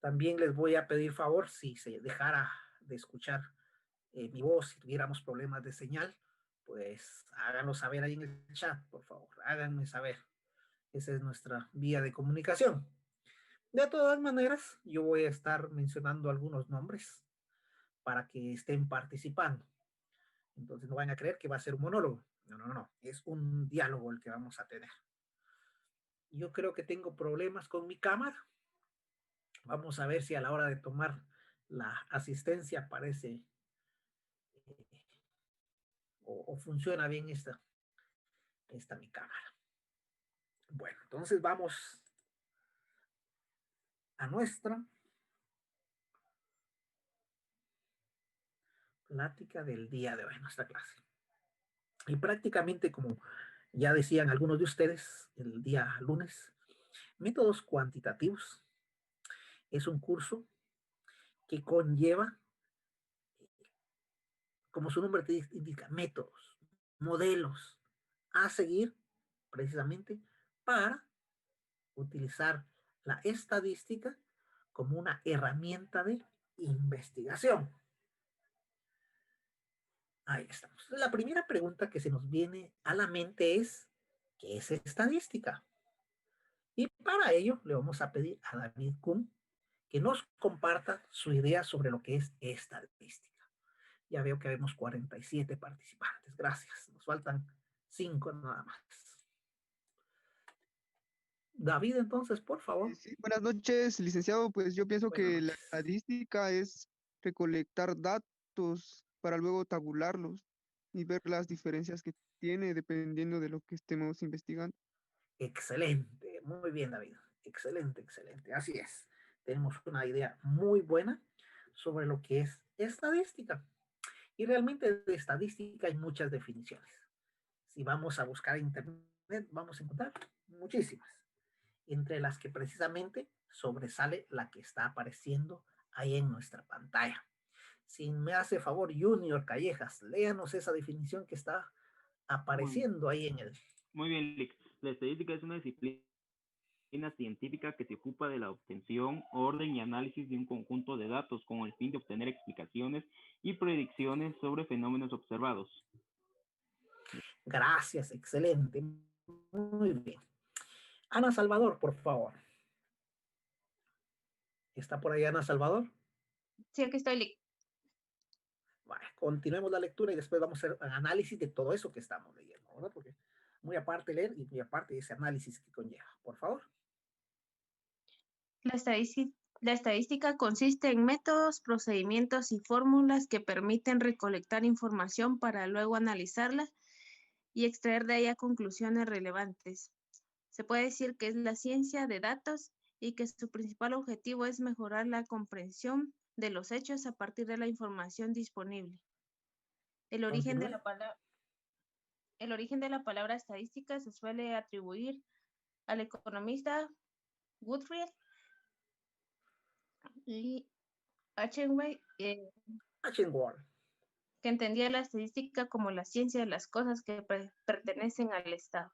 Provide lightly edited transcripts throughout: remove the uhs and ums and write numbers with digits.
También les voy a pedir favor, si se dejara de escuchar mi voz, si tuviéramos problemas de señal, pues háganlo saber ahí en el chat, por favor, háganme saber. Esa es nuestra vía de comunicación. De todas maneras, yo voy a estar mencionando algunos nombres para que estén participando. Entonces no van a creer que va a ser un monólogo. No, no, no, es un diálogo el que vamos a tener. Yo creo que tengo problemas con mi cámara. Vamos a ver si a la hora de tomar la asistencia aparece o funciona bien esta mi cámara. Bueno, entonces vamos a nuestra plática del día de hoy, nuestra clase. Y prácticamente, como ya decían algunos de ustedes el día lunes, métodos cuantitativos es un curso que conlleva, como su nombre te indica, métodos, modelos a seguir precisamente para utilizar la estadística como una herramienta de investigación. Ahí estamos. La primera pregunta que se nos viene a la mente es, ¿qué es estadística? Y para ello le vamos a pedir a David Kuhn que nos comparta su idea sobre lo que es estadística. Ya veo que vemos 47 participantes. Gracias. Nos faltan 5 nada más. David, entonces, por favor. Sí, buenas noches, licenciado. Pues yo pienso Buenas que la noches. estadística es recolectar datos para luego tabularlos y ver las diferencias que tiene dependiendo de lo que estemos investigando. Excelente. Muy bien, David. Excelente, excelente. Así es. Tenemos una idea muy buena sobre lo que es estadística. Y realmente de estadística hay muchas definiciones. Si vamos a buscar en internet, vamos a encontrar muchísimas, entre las que precisamente sobresale la que está apareciendo ahí en nuestra pantalla. Si me hace favor, Junior Callejas, léanos esa definición que está Muy, apareciendo ahí en el... muy bien, Lick. La estadística es una disciplina científica que se ocupa de la obtención, orden y análisis de un conjunto de datos con el fin de obtener explicaciones y predicciones sobre fenómenos observados. Gracias, excelente. Muy bien. Ana Salvador, por favor. ¿Está por ahí Ana Salvador? Sí, aquí estoy, Lick. Vale, continuemos la lectura y después vamos a hacer un análisis de todo eso que estamos leyendo, ¿verdad? Porque muy aparte leer y muy aparte ese análisis que conlleva. Por favor. La estadística consiste en métodos, procedimientos y fórmulas que permiten recolectar información para luego analizarla y extraer de ella conclusiones relevantes. Se puede decir que es la ciencia de datos y que su principal objetivo es mejorar la comprensión de los hechos a partir de la información disponible. El origen de Continúe. la palabra estadística se suele atribuir al economista Goodriel y Achenway, Achenwald. que entendía la estadística como la ciencia de las cosas que pertenecen al Estado.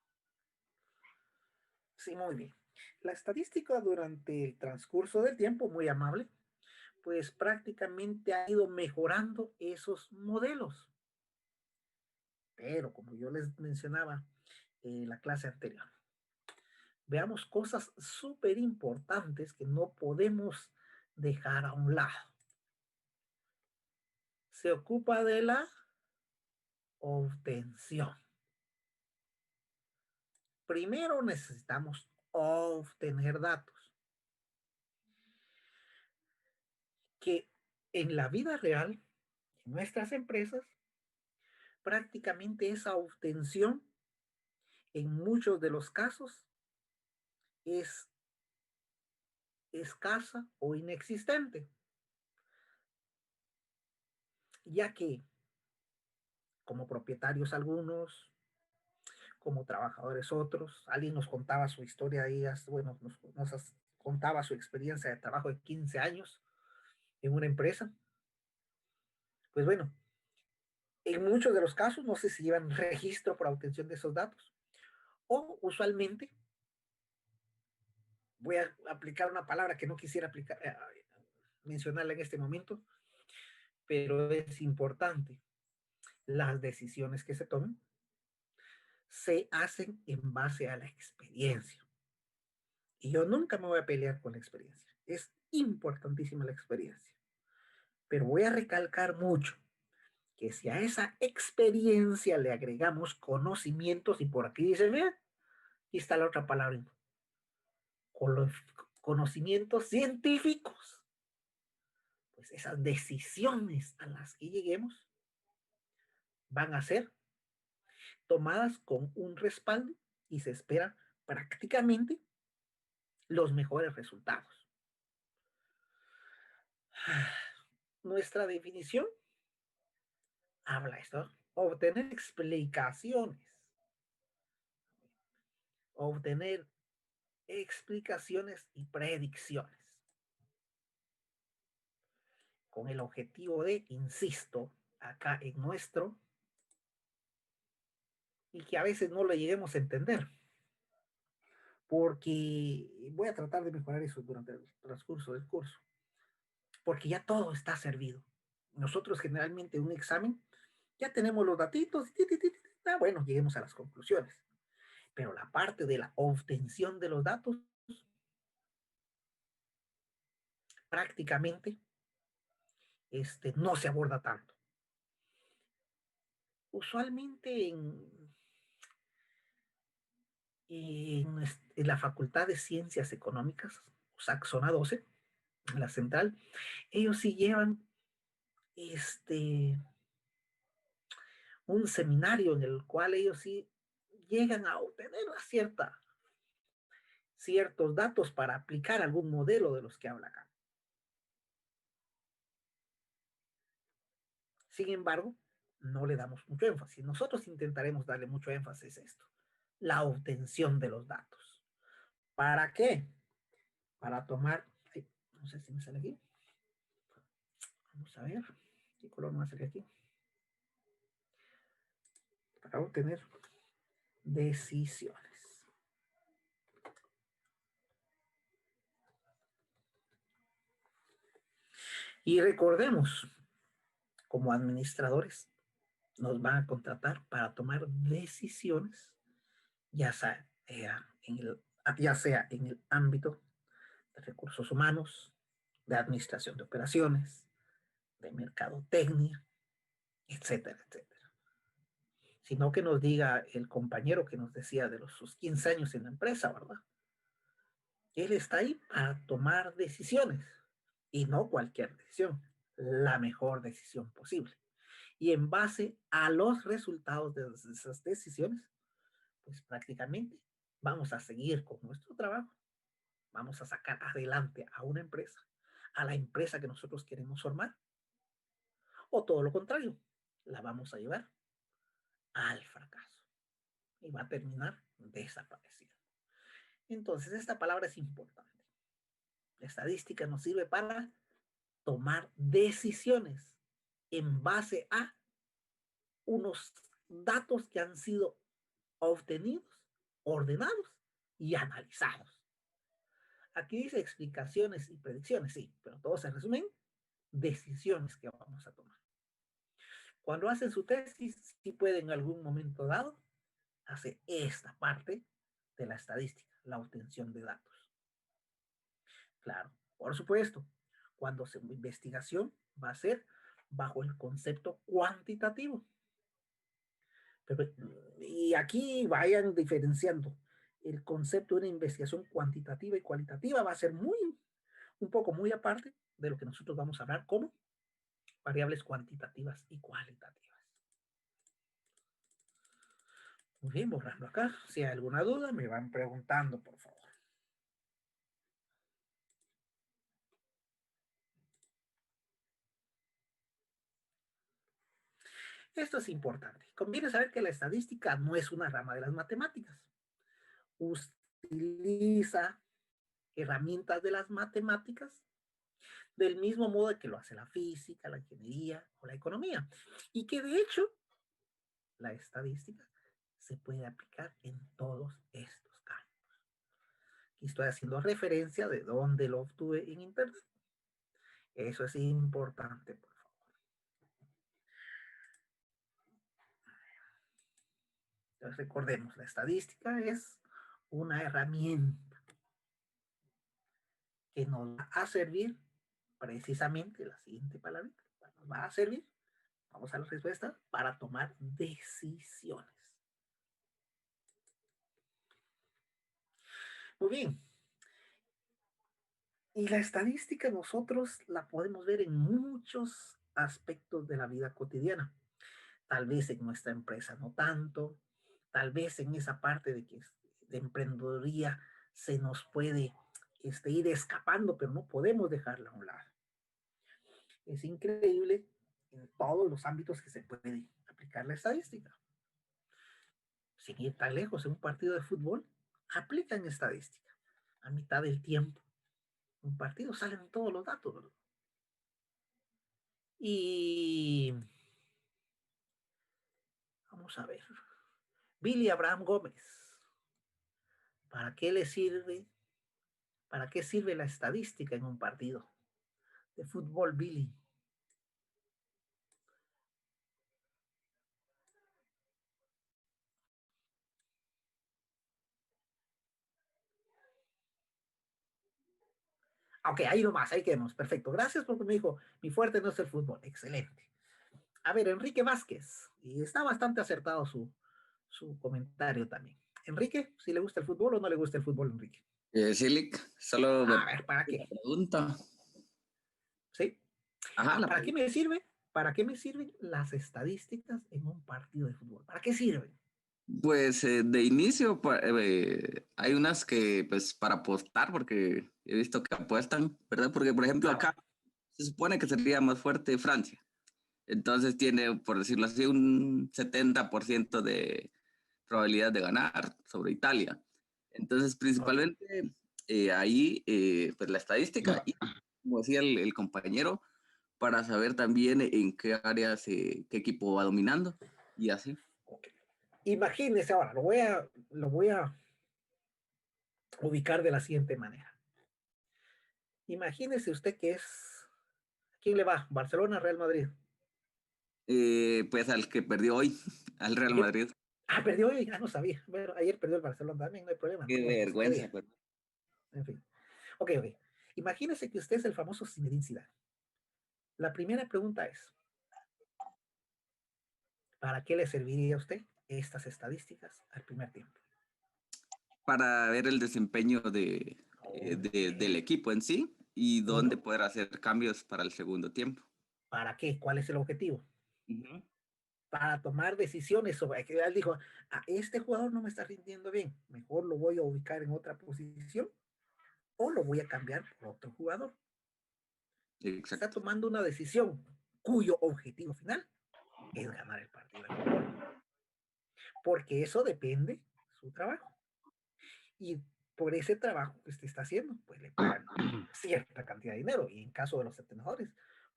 Sí, muy bien. La estadística durante el transcurso del tiempo, muy amable, pues prácticamente ha ido mejorando esos modelos. Pero como yo les mencionaba en la clase anterior, veamos cosas súper importantes que no podemos dejar a un lado. Se ocupa de la obtención. Primero necesitamos obtener datos que en la vida real, en nuestras empresas, prácticamente esa obtención en muchos de los casos es escasa o inexistente, ya que como propietarios algunos, como trabajadores otros, alguien nos contaba su historia ahí, bueno, nos contaba su experiencia de trabajo de 15 años en una empresa. Pues bueno, en muchos de los casos no sé si llevan registro para obtención de esos datos o usualmente voy a aplicar una palabra que no quisiera aplicar, mencionarla en este momento, pero es importante. Las decisiones que se tomen se hacen en base a la experiencia. Y yo nunca me voy a pelear con la experiencia. Es importantísima la experiencia. Pero voy a recalcar mucho que si a esa experiencia le agregamos conocimientos, y por aquí dice, mira, aquí está la otra palabra, con los conocimientos científicos, pues esas decisiones a las que lleguemos van a ser tomadas con un respaldo y se espera prácticamente los mejores resultados. Nuestra definición habla esto, obtener explicaciones, obtener explicaciones y predicciones, con el objetivo de, insisto, acá en nuestro, y que a veces no lo lleguemos a entender, porque voy a tratar de mejorar eso durante el transcurso del curso, porque ya todo está servido. Nosotros generalmente en un examen ya tenemos los datitos, bueno, lleguemos a las conclusiones, pero la parte de la obtención de los datos prácticamente no se aborda tanto. Usualmente en la Facultad de Ciencias Económicas, o sea, zona 12, en la central, ellos sí llevan un seminario en el cual ellos sí llegan a obtener ciertos datos para aplicar algún modelo de los que habla acá. Sin embargo, no le damos mucho énfasis. Nosotros intentaremos darle mucho énfasis a esto, la obtención de los datos. ¿Para qué? Para tomar, no sé si me sale aquí. Vamos a ver, ¿qué color me sale aquí? Para obtener decisiones. Y recordemos, como administradores, nos van a contratar para tomar decisiones, ya sea en el ámbito de recursos humanos, de administración de operaciones, de mercadotecnia, etcétera, etcétera. Sino que nos diga el compañero que nos decía de sus 15 años en la empresa, ¿verdad? Él está ahí para tomar decisiones y no cualquier decisión, la mejor decisión posible. Y en base a los resultados de esas decisiones, pues prácticamente vamos a seguir con nuestro trabajo, vamos a sacar adelante a una empresa, a la empresa que nosotros queremos formar, o todo lo contrario, la vamos a llevar al fracaso y va a terminar desapareciendo. Entonces, esta palabra es importante. La estadística nos sirve para tomar decisiones en base a unos datos que han sido obtenidos, ordenados y analizados. Aquí dice explicaciones y predicciones, sí, pero todo se resume en decisiones que vamos a tomar. Cuando hacen su tesis, sí pueden en algún momento dado hacer esta parte de la estadística, la obtención de datos. Claro, por supuesto, cuando se investigación va a ser bajo el concepto cuantitativo. Pero, y aquí vayan diferenciando. El concepto de una investigación cuantitativa y cualitativa va a ser un poco muy aparte de lo que nosotros vamos a hablar como variables cuantitativas y cualitativas. Muy bien, borrando acá. Si hay alguna duda, me van preguntando, por favor. Esto es importante. Conviene saber que la estadística no es una rama de las matemáticas. Utiliza herramientas de las matemáticas del mismo modo que lo hace la física, la ingeniería o la economía. Y que de hecho, la estadística se puede aplicar en todos estos campos. Aquí estoy haciendo referencia de dónde lo obtuve en internet. Eso es importante, por favor. Entonces recordemos, la estadística es una herramienta que nos va a servir precisamente la siguiente palabra. Nos va a servir, vamos a la respuesta, para tomar decisiones. Muy bien. Y la estadística nosotros la podemos ver en muchos aspectos de la vida cotidiana. Tal vez en nuestra empresa no tanto, tal vez en esa parte de emprendeduría se nos puede ir escapando, pero no podemos dejarla a un lado. Es increíble en todos los ámbitos que se puede aplicar la estadística. Sin ir tan lejos, en un partido de fútbol, aplican estadística. A mitad del tiempo, un partido salen todos los datos, ¿verdad? Y vamos a ver. Billy Abraham Gómez. ¿Para qué le sirve? ¿Para qué sirve la estadística en un partido de fútbol, Billy? Ok, ahí nomás, ahí quedamos. Perfecto. Gracias porque me dijo, mi fuerte no es el fútbol. Excelente. A ver, Enrique Vázquez. Y está bastante acertado su comentario también. Enrique, ¿si le gusta el fútbol o no le gusta el fútbol, Enrique? Silic, solo me A ver, ¿para qué? pregunta. ¿Sí? Ajá, ¿Para qué me sirve? ¿Para qué me sirven las estadísticas en un partido de fútbol? ¿Para qué sirven? pues de inicio hay unas que pues para apostar, porque he visto que apuestan, ¿verdad? Porque por ejemplo acá se supone que sería más fuerte Francia. Entonces tiene, por decirlo así, un 70% de probabilidad de ganar sobre Italia. Entonces principalmente ahí pues la estadística y como decía el compañero, para saber también en qué áreas, qué equipo va dominando y así. Okay. Imagínese ahora, lo voy a ubicar de la siguiente manera. Imagínese usted que es, ¿quién le va? ¿Barcelona, Real Madrid? Pues al que perdió hoy, al Real ¿Quién? Madrid. Ah, perdió hoy, ya no sabía. Bueno, ayer perdió el Barcelona también, no hay problema. Qué No, vergüenza. Pero... En fin. Ok. Imagínese que usted es el famoso Zinedine Zidane. La primera pregunta es, ¿para qué le serviría a usted estas estadísticas al primer tiempo? Para ver el desempeño del equipo en sí y dónde poder hacer cambios para el segundo tiempo. ¿Para qué? ¿Cuál es el objetivo? Uh-huh. Para tomar decisiones sobre que él dijo, este jugador no me está rindiendo bien, mejor lo voy a ubicar en otra posición o lo voy a cambiar por otro jugador. Exacto. Está tomando una decisión cuyo objetivo final es ganar el partido de fútbol. Porque eso depende de su trabajo. Y por ese trabajo que usted está haciendo, pues le pagan cierta cantidad de dinero. Y en caso de los entrenadores,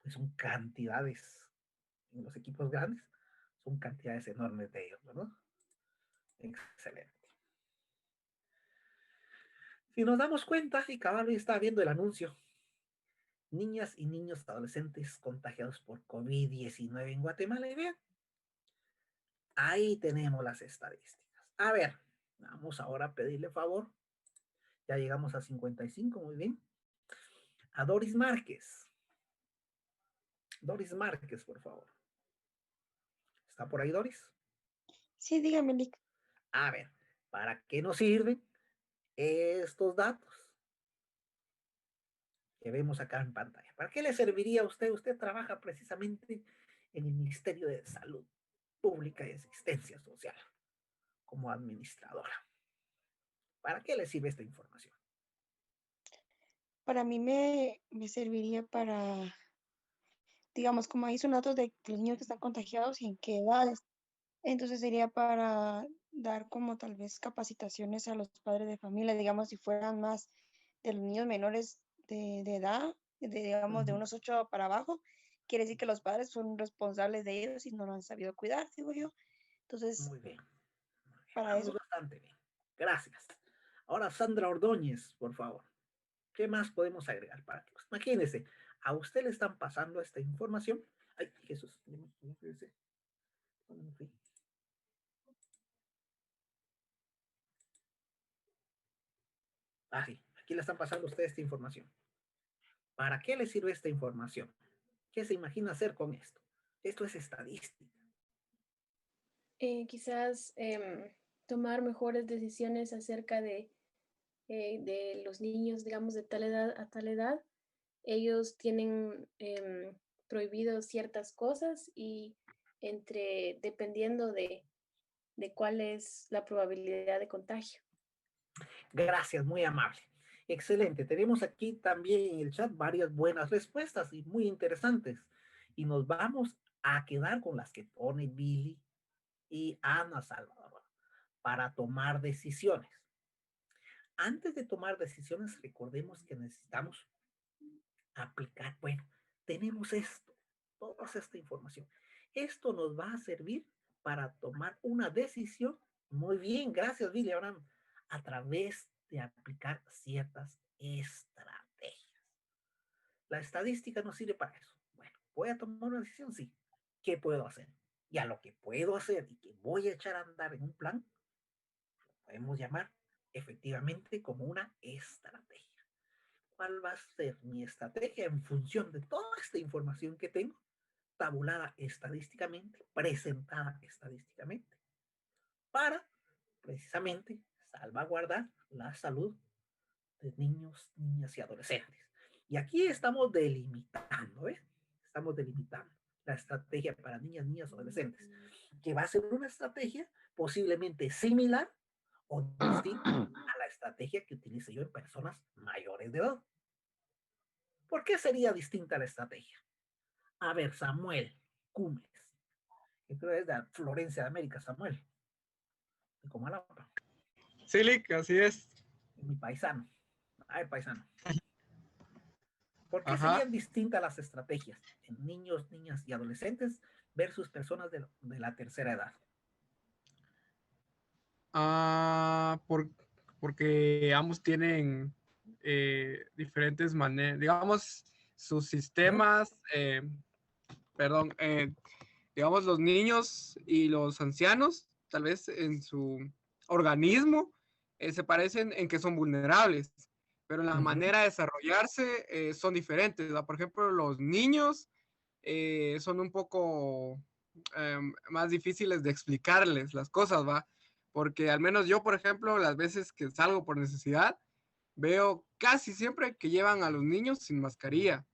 pues son cantidades, en los equipos grandes, son cantidades enormes de ellos, ¿verdad? Excelente. Si nos damos cuenta, y cabal está viendo el anuncio, niñas y niños adolescentes contagiados por COVID-19 en Guatemala, y vean, ahí tenemos las estadísticas. A ver, vamos ahora a pedirle favor. Ya llegamos a 55, muy bien. A Doris Márquez. Doris Márquez, por favor. ¿Está por ahí, Doris? Sí, dígame, Lick. A ver, ¿para qué nos sirven estos datos que vemos acá en pantalla? ¿Para qué le serviría a usted? Usted trabaja precisamente en el Ministerio de Salud Pública y Asistencia Social como administradora. ¿Para qué le sirve esta información? Para mí me serviría para, digamos, como ahí son datos de los niños que están contagiados y en qué edades. Entonces sería para dar como tal vez capacitaciones a los padres de familia, digamos, si fueran más de los niños menores de edad, digamos, de unos 8 para abajo, quiere decir que los padres son responsables de ellos y no lo han sabido cuidar, digo yo. Entonces, Muy bien. para Vamos eso. bastante bien. Gracias. Ahora Sandra Ordóñez, por favor. ¿Qué más podemos agregar para que, pues, imagínense, a usted le están pasando esta información? Ay, Jesús, ¿dónde me fui? Ah, sí, aquí le están pasando a usted esta información. ¿Para qué le sirve esta información? ¿Qué se imagina hacer con esto? Esto es estadística. Quizás tomar mejores decisiones acerca de los niños, digamos, de tal edad a tal edad. Ellos tienen prohibido ciertas cosas y dependiendo de cuál es la probabilidad de contagio. Gracias, muy amable. Excelente. Tenemos aquí también en el chat varias buenas respuestas y muy interesantes. Y nos vamos a quedar con las que pone Billy y Ana Salvador para tomar decisiones. Antes de tomar decisiones, recordemos que necesitamos aplicar. Bueno, tenemos esto, toda esta información. Esto nos va a servir para tomar una decisión. Muy bien, gracias, Billy. Ahora, a través de aplicar ciertas estrategias. La estadística nos sirve para eso. Bueno, ¿voy a tomar una decisión? Sí. ¿Qué puedo hacer? Y a lo que puedo hacer y que voy a echar a andar en un plan, podemos llamar efectivamente como una estrategia. ¿Cuál va a ser mi estrategia en función de toda esta información que tengo, tabulada estadísticamente, presentada estadísticamente, para precisamente salvaguardar la salud de niños, niñas y adolescentes? Y aquí estamos delimitando, ¿eh? Estamos delimitando la estrategia para niñas, niñas, adolescentes, que va a ser una estrategia posiblemente similar o distinta a la estrategia que utilice yo en personas mayores de edad. ¿Por qué sería distinta la estrategia? A ver, Samuel Cumbres, que creo es de Florencia de América, Samuel, de Comalapa. Sí, Lick, así es. Mi paisano. Ay, paisano. ¿Por qué Ajá. serían distintas las estrategias en niños, niñas y adolescentes versus personas de la tercera edad? Porque ambos tienen diferentes maneras, digamos, sus sistemas, digamos, los niños y los ancianos, tal vez en su organismo, se parecen en que son vulnerables, pero en la manera de desarrollarse son diferentes, ¿verdad? Por ejemplo, los niños son un poco más difíciles de explicarles las cosas, ¿va? Porque al menos yo, por ejemplo, las veces que salgo por necesidad, veo casi siempre que llevan a los niños sin mascarilla.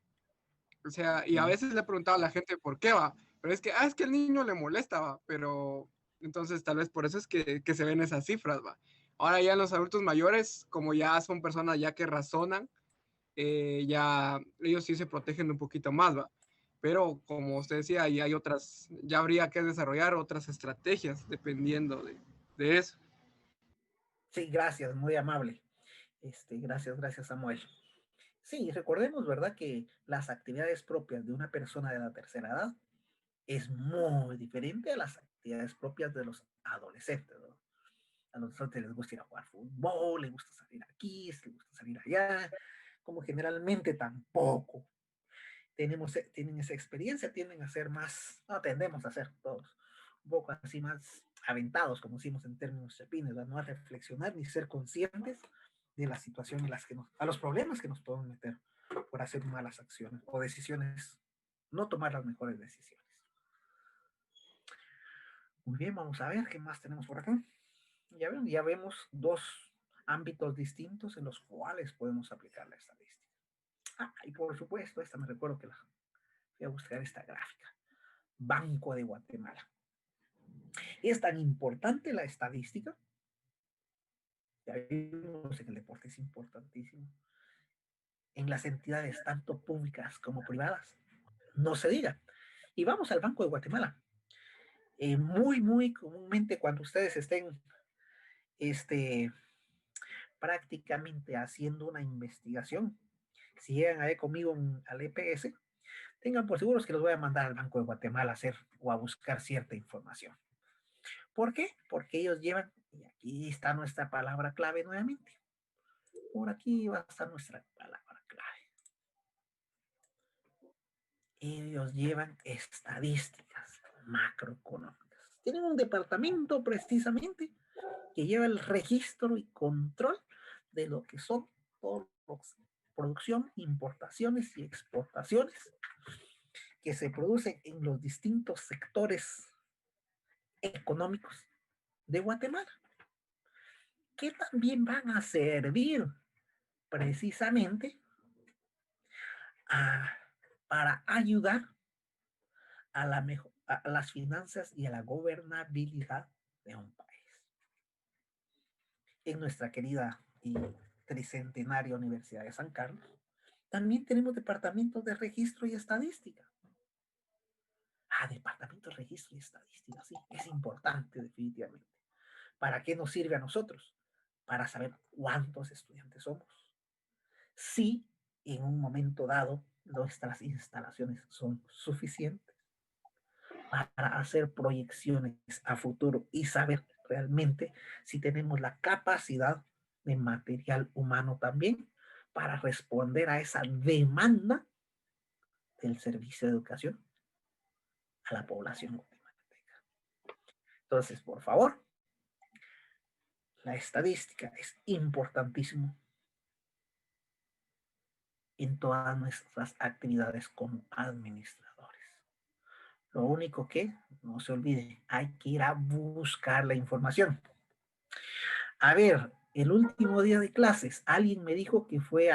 O sea, y a veces le he preguntado a la gente por qué va, pero es que el niño le molesta, va, pero entonces tal vez por eso es que se ven esas cifras, va. Ahora ya los adultos mayores, como ya son personas ya que razonan, ya ellos sí se protegen un poquito más, va. Pero como usted decía, ahí hay otras, ya habría que desarrollar otras estrategias dependiendo de eso. Sí, gracias, muy amable. Gracias, Samuel. Sí, recordemos, ¿verdad?, que las actividades propias de una persona de la tercera edad es muy diferente a las actividades propias de los adolescentes, ¿no? A los adolescentes les gusta ir a jugar fútbol, les gusta salir aquí, les gusta salir allá, como generalmente tampoco tienen esa experiencia, tienden a ser más, no, tendemos a ser todos un poco así más aventados, como decimos en términos chapines, ¿verdad? No a reflexionar ni ser conscientes de la situación en las que a los problemas que nos podemos meter por hacer malas acciones o decisiones, no tomar las mejores decisiones. Muy bien, vamos a ver qué más tenemos por acá. Ya vemos dos ámbitos distintos en los cuales podemos aplicar la estadística. Y por supuesto, esta me recuerdo que voy a buscar esta gráfica. Banco de Guatemala. Es tan importante la estadística. Ya vimos que el deporte es importantísimo. En las entidades tanto públicas como privadas, no se diga. Y vamos al Banco de Guatemala. Muy comúnmente cuando ustedes estén prácticamente haciendo una investigación, si llegan ahí conmigo al EPS, tengan por seguros que los voy a mandar al Banco de Guatemala a hacer o a buscar cierta información. ¿Por qué? Porque ellos llevan, y aquí está nuestra palabra clave nuevamente, Por aquí va a estar nuestra palabra clave. Ellos llevan estadísticas macroeconómicas. Tienen un departamento precisamente que lleva el registro y control de lo que son todos los producción, importaciones y exportaciones que se producen en los distintos sectores económicos de Guatemala, que también van a servir precisamente para ayudar a las finanzas y a la gobernabilidad de un país. En nuestra querida y tricentenaria Universidad de San Carlos, también tenemos departamentos de registro y estadística. Departamento de registro y estadística, sí, es importante definitivamente. ¿Para qué nos sirve a nosotros? Para saber cuántos estudiantes somos. Si en un momento dado nuestras instalaciones son suficientes para hacer proyecciones a futuro y saber realmente si tenemos la capacidad de material humano también para responder a esa demanda del servicio de educación a la población guatemalteca. Entonces, por favor, la estadística es importantísimo en todas nuestras actividades como administradores. Lo único que, no se olvide, hay que ir a buscar la información. A ver, el último día de clases, alguien me dijo que fue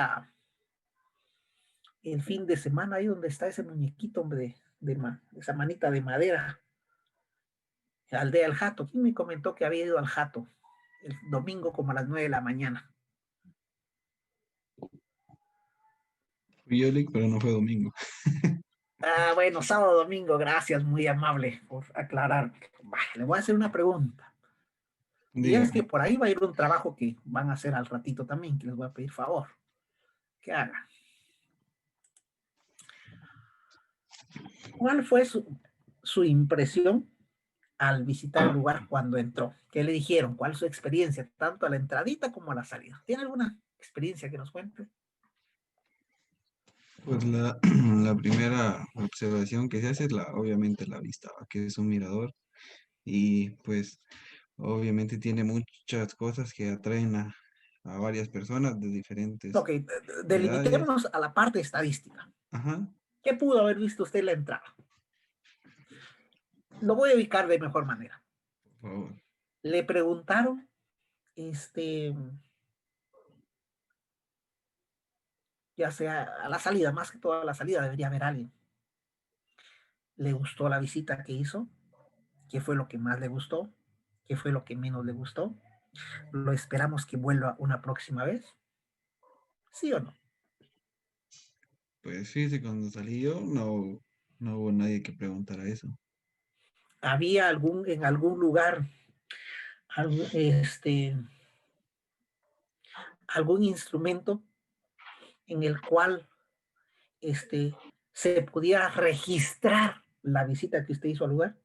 el fin de semana ahí donde está ese muñequito, hombre, esa manita de madera, la aldea del Jato. ¿Quién me comentó que había ido al Jato el domingo como a las 9 de la mañana? Fui yo, pero no fue domingo. Bueno, sábado, domingo, gracias, muy amable por aclarar. Le voy a hacer una pregunta. Y es que por ahí va a ir un trabajo que van a hacer al ratito también, que les voy a pedir favor que hagan. ¿Cuál fue su impresión al visitar el lugar cuando entró? ¿Qué le dijeron? ¿Cuál es su experiencia, tanto a la entradita como a la salida? ¿Tiene alguna experiencia que nos cuente? Pues la primera observación que se hace es obviamente la vista, que es un mirador y pues obviamente tiene muchas cosas que atraen a varias personas de diferentes Ok, delimitémonos a la parte estadística. Ajá. ¿Qué pudo haber visto usted en la entrada? Lo voy a ubicar de mejor manera. Por favor. Le preguntaron, ya sea a la salida, más que todo a la salida, debería haber alguien. ¿Le gustó la visita que hizo? ¿Qué fue lo que más le gustó? ¿Qué fue lo que menos le gustó? ¿Lo esperamos que vuelva una próxima vez? ¿Sí o no? Pues fíjese, cuando salí yo no hubo nadie que preguntara eso. ¿Había en algún lugar algún instrumento en el cual se pudiera registrar la visita que usted hizo al lugar?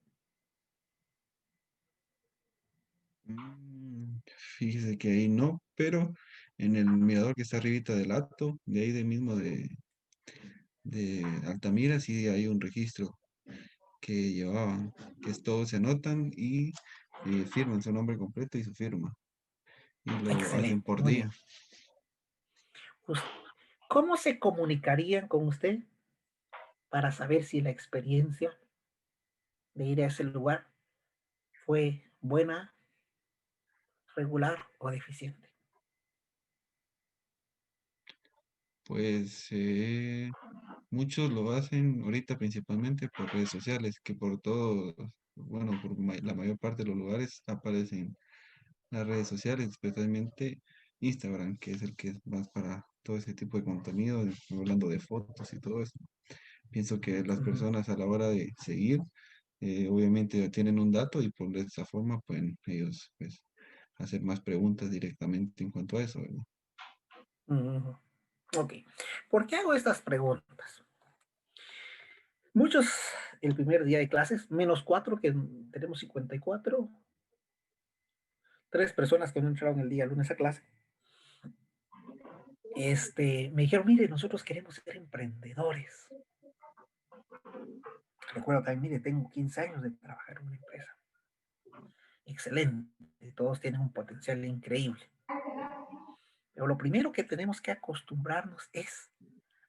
Fíjese que ahí no, pero en el mirador que está arribita del Hato, de ahí mismo de Altamira, sí hay un registro que llevaban, que todos se anotan y firman su nombre completo y su firma. Y lo hacen por día. ¿Cómo se comunicarían con usted para saber si la experiencia de ir a ese lugar fue buena, regular o deficiente? Pues muchos lo hacen ahorita principalmente por redes sociales, que por todo, bueno, por la mayor parte de los lugares aparecen las redes sociales, especialmente Instagram, que es el que es más para todo ese tipo de contenido, hablando de fotos y todo eso. Pienso que las personas a la hora de seguir, obviamente tienen un dato y por esa forma pueden ellos pues, hacer más preguntas directamente en cuanto a eso, ¿verdad? Ok. ¿Por qué hago estas preguntas? Muchos, el primer día de clases, -4, que tenemos 54, 3 personas que no entraron el día lunes a clase. me dijeron, mire, nosotros queremos ser emprendedores. Recuerdo también, mire, tengo 15 años de trabajar en una empresa. Excelente, todos tienen un potencial increíble. Pero lo primero que tenemos que acostumbrarnos es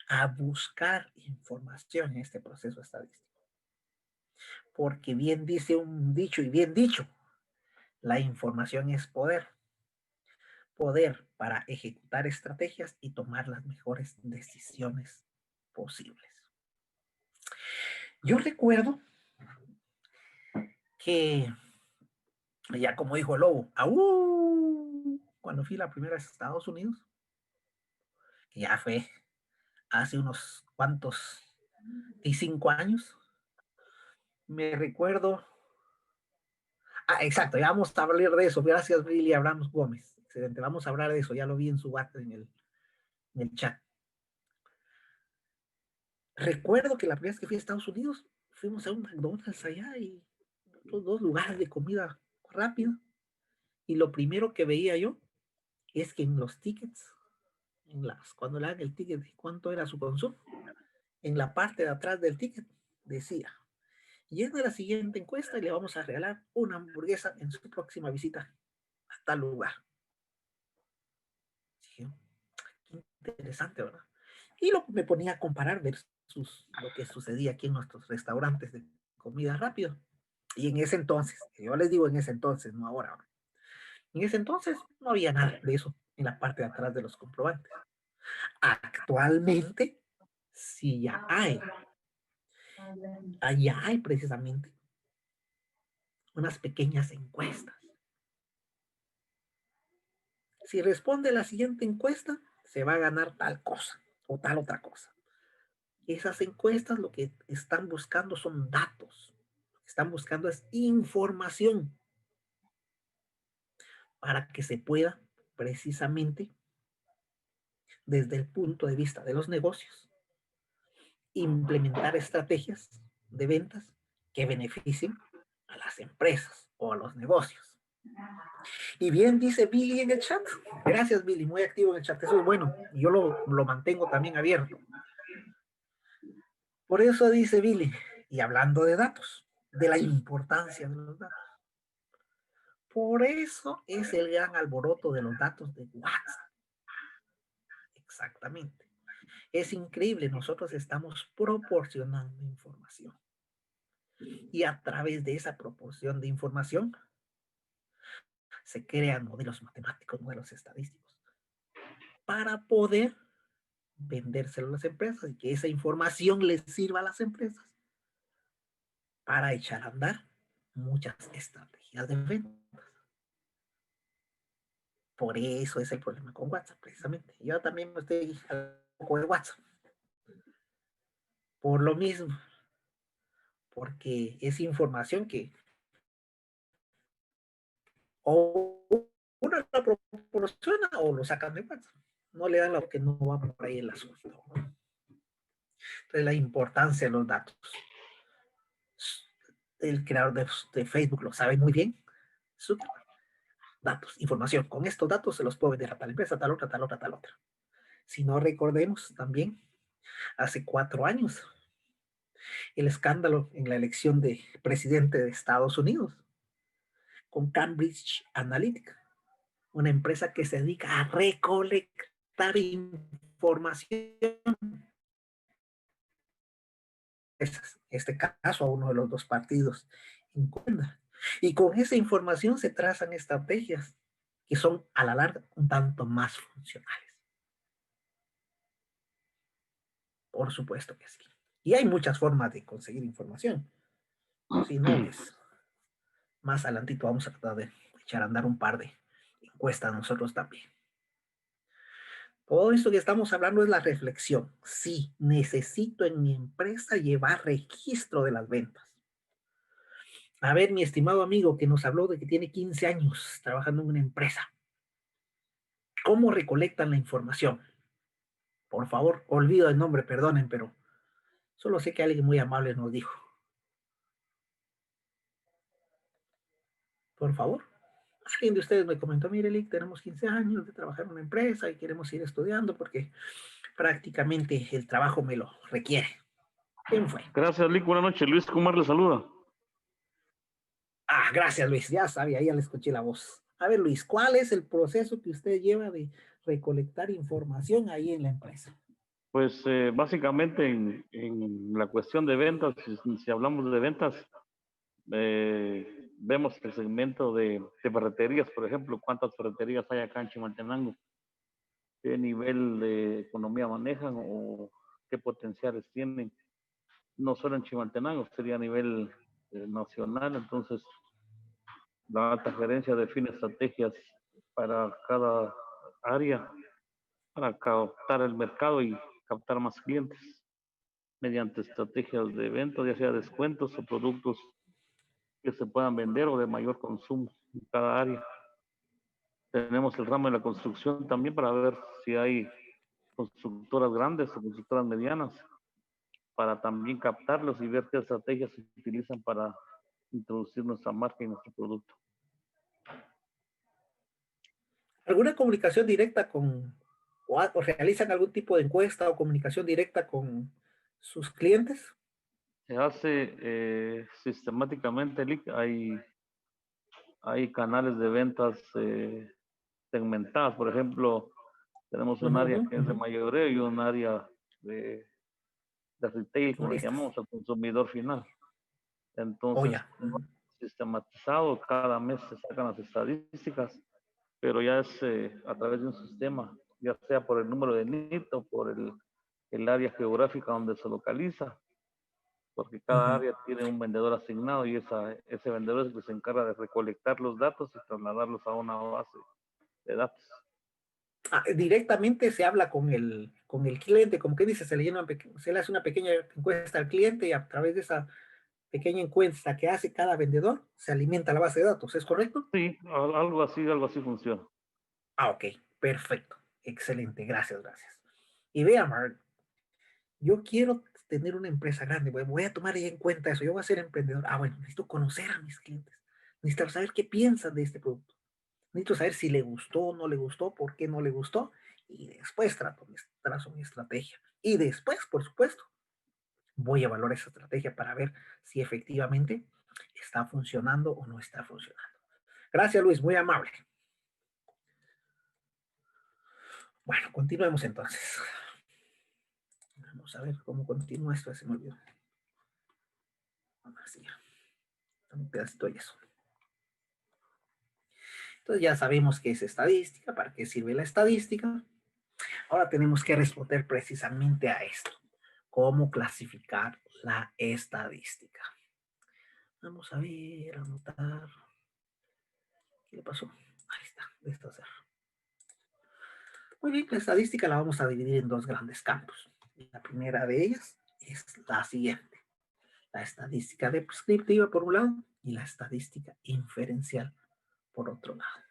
a buscar información en este proceso estadístico. Porque bien dice un dicho y bien dicho, la información es poder. Poder para ejecutar estrategias y tomar las mejores decisiones posibles. Yo recuerdo que, ya como dijo el lobo, cuando fui la primera vez a Estados Unidos, que ya fue hace unos cuantos, 5 años, me recuerdo, exacto, ya vamos a hablar de eso, gracias Billy Abrams Gómez, excelente, vamos a hablar de eso, ya lo vi en su en el chat. Recuerdo que la primera vez que fui a Estados Unidos, fuimos a un McDonald's allá y otros 2 lugares de comida rápida, y lo primero que veía yo es que en los tickets, cuando le dan el ticket de cuánto era su consumo, en la parte de atrás del ticket decía, llena la siguiente encuesta y le vamos a regalar una hamburguesa en su próxima visita a tal lugar. Sí, qué interesante, ¿verdad? Y me ponía a comparar versus lo que sucedía aquí en nuestros restaurantes de comida rápida. Y en ese entonces, yo les digo en ese entonces, no ahora. En ese entonces no había nada de eso en la parte de atrás de los comprobantes. Actualmente sí ya hay. Allá hay precisamente unas pequeñas encuestas. Si responde la siguiente encuesta, se va a ganar tal cosa o tal otra cosa. Esas encuestas lo que están buscando son datos. Lo que están buscando es información para que se pueda precisamente desde el punto de vista de los negocios implementar estrategias de ventas que beneficien a las empresas o a los negocios. Y bien dice Billy en el chat. Gracias, Billy, muy activo en el chat. Eso es bueno. Yo lo mantengo también abierto. Por eso dice Billy, y hablando de datos, de la importancia de los datos. Por eso es el gran alboroto de los datos de WhatsApp. Exactamente. Es increíble, nosotros estamos proporcionando información. Y a través de esa proporción de información, se crean modelos matemáticos, modelos estadísticos, para poder vendérselo a las empresas y que esa información les sirva a las empresas para echar a andar muchas estrategias de ventas. Por eso es el problema con WhatsApp, precisamente. Yo también me estoy con el WhatsApp. Por lo mismo, porque es información que o uno la proporciona o lo sacan de WhatsApp. No le dan lo que no va por ahí el asunto. Entonces, la importancia de los datos. El creador de Facebook lo sabe muy bien. Datos, información. Con estos datos se los puedo vender a tal empresa, tal otra, tal otra, tal otra. Si no recordemos también, hace 4 años, el escándalo en la elección de presidente de Estados Unidos con Cambridge Analytica, una empresa que se dedica a recolectar información. En este caso, a uno de los 2 partidos en cuenta. Y con esa información se trazan estrategias que son a la larga un tanto más funcionales. Por supuesto que sí. Y hay muchas formas de conseguir información. Si no, pues más adelantito vamos a tratar de echar a andar un par de encuestas nosotros también. Todo esto que estamos hablando es la reflexión. Sí, necesito en mi empresa llevar registro de las ventas. A ver, mi estimado amigo que nos habló de que tiene 15 años trabajando en una empresa. ¿Cómo recolectan la información? Por favor, olvido el nombre, perdonen, pero solo sé que alguien muy amable nos dijo. Por favor, alguien de ustedes me comentó, mire, Lick, tenemos 15 años de trabajar en una empresa y queremos ir estudiando porque prácticamente el trabajo me lo requiere. ¿Quién fue? Gracias, Lick. Buenas noches. Luis Kumar le saluda. Ah, gracias, Luis. Ya sabía, ya le escuché la voz. A ver, Luis, ¿cuál es el proceso que usted lleva de recolectar información ahí en la empresa? Pues básicamente en la cuestión de ventas, si hablamos de ventas, vemos el segmento de ferreterías, por ejemplo, cuántas ferreterías hay acá en Chimaltenango, qué nivel de economía manejan o qué potenciales tienen, no solo en Chimaltenango, sería a nivel nacional. Entonces la alta gerencia define estrategias para cada área para captar el mercado y captar más clientes mediante estrategias de venta, ya sea descuentos o productos que se puedan vender o de mayor consumo en cada área. Tenemos el ramo de la construcción también para ver si hay constructoras grandes o constructoras medianas, para también captarlos y ver qué estrategias se utilizan para introducir nuestra marca y nuestro producto. ¿Alguna comunicación directa o realizan algún tipo de encuesta o comunicación directa con sus clientes? Se hace sistemáticamente, hay canales de ventas segmentadas. Por ejemplo, tenemos un área que es de mayoreo y un área de retail, como le llamamos, al consumidor final. Entonces, sistematizado, cada mes se sacan las estadísticas, pero ya es a través de un sistema, ya sea por el número de NIT o por el área geográfica donde se localiza, porque cada área tiene un vendedor asignado y ese vendedor es el que se encarga de recolectar los datos y trasladarlos a una base de datos. Directamente se habla con el cliente, como que dice, se le hace una pequeña encuesta al cliente y a través de esa pequeña encuesta que hace cada vendedor se alimenta la base de datos, ¿es correcto? Sí, algo así funciona. Ok, perfecto, excelente, gracias. Y vea, Mark, yo quiero tener una empresa grande, voy a tomar en cuenta eso, yo voy a ser emprendedor. Bueno, necesito conocer a mis clientes, necesito saber qué piensan de este producto, necesito saber si le gustó o no le gustó, por qué no le gustó, y después trazo mi estrategia. Y después, por supuesto, voy a evaluar esa estrategia para ver si efectivamente está funcionando o no está funcionando. Gracias, Luis, muy amable. Bueno, continuemos entonces. Vamos a ver cómo continúa esto, se me olvidó. Así, un pedacito de eso. Entonces ya sabemos qué es estadística, para qué sirve la estadística. Ahora tenemos que responder precisamente a esto. ¿Cómo clasificar la estadística? Vamos a ver, anotar. ¿Qué le pasó? Ahí está, deshacer. Muy bien, la estadística la vamos a dividir en dos grandes campos. La primera de ellas es la siguiente. La estadística descriptiva por un lado y la estadística inferencial por otro lado.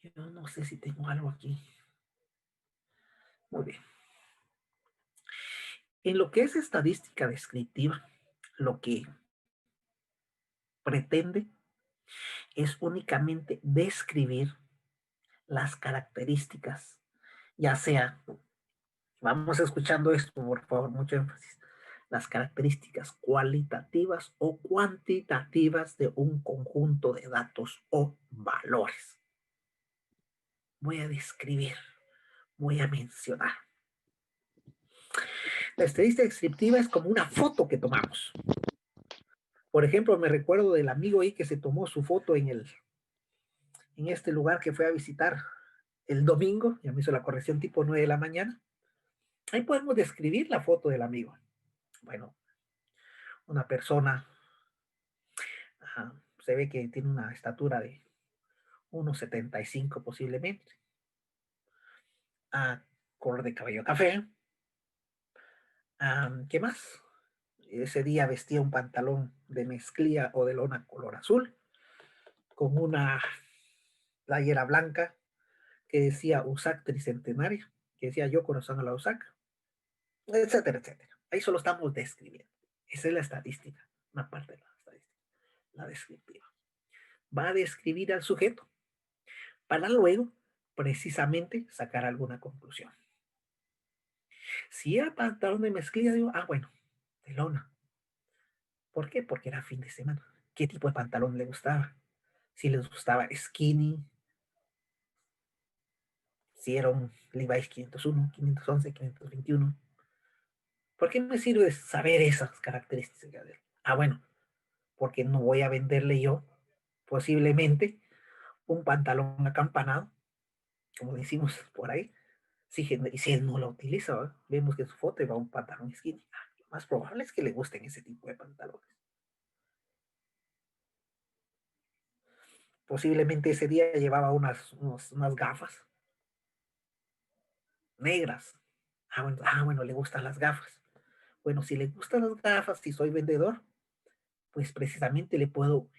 Yo no sé si tengo algo aquí. Muy bien. En lo que es estadística descriptiva, lo que pretende es únicamente describir las características, ya sea, vamos escuchando esto, por favor, mucho énfasis, las características cualitativas o cuantitativas de un conjunto de datos o valores. Voy a describir, voy a mencionar. La estadística descriptiva es como una foto que tomamos. Por ejemplo, me recuerdo del amigo ahí que se tomó su foto en este lugar que fue a visitar el domingo, ya me hizo la corrección tipo 9 de la mañana. Ahí podemos describir la foto del amigo. Bueno, una persona, se ve que tiene una estatura de 1,75 posiblemente, color de cabello café. ¿Qué más? Ese día vestía un pantalón de mezclilla o de lona color azul, con una playera blanca que decía USAC Tricentenaria, que decía yo corazón a la USAC, etcétera, etcétera. Ahí solo estamos describiendo. Esa es la estadística, una parte de la estadística, la descriptiva. va a describir al sujeto para luego precisamente sacar alguna conclusión. Si era pantalón de mezclilla, digo, bueno, de lona. ¿Por qué? Porque era fin de semana. ¿Qué tipo de pantalón le gustaba? Si les gustaba skinny, si era un Levi's 501, 511, 521. ¿Por qué me sirve saber esas características de él? Bueno, porque no voy a venderle yo posiblemente un pantalón acampanado, como decimos por ahí, si él no lo utiliza, ¿verdad? Vemos que en su foto va un pantalón skinny. Lo más probable es que le gusten ese tipo de pantalones. Posiblemente ese día llevaba unas gafas negras. Bueno, le gustan las gafas. Bueno, si le gustan las gafas, si soy vendedor, pues precisamente le puedo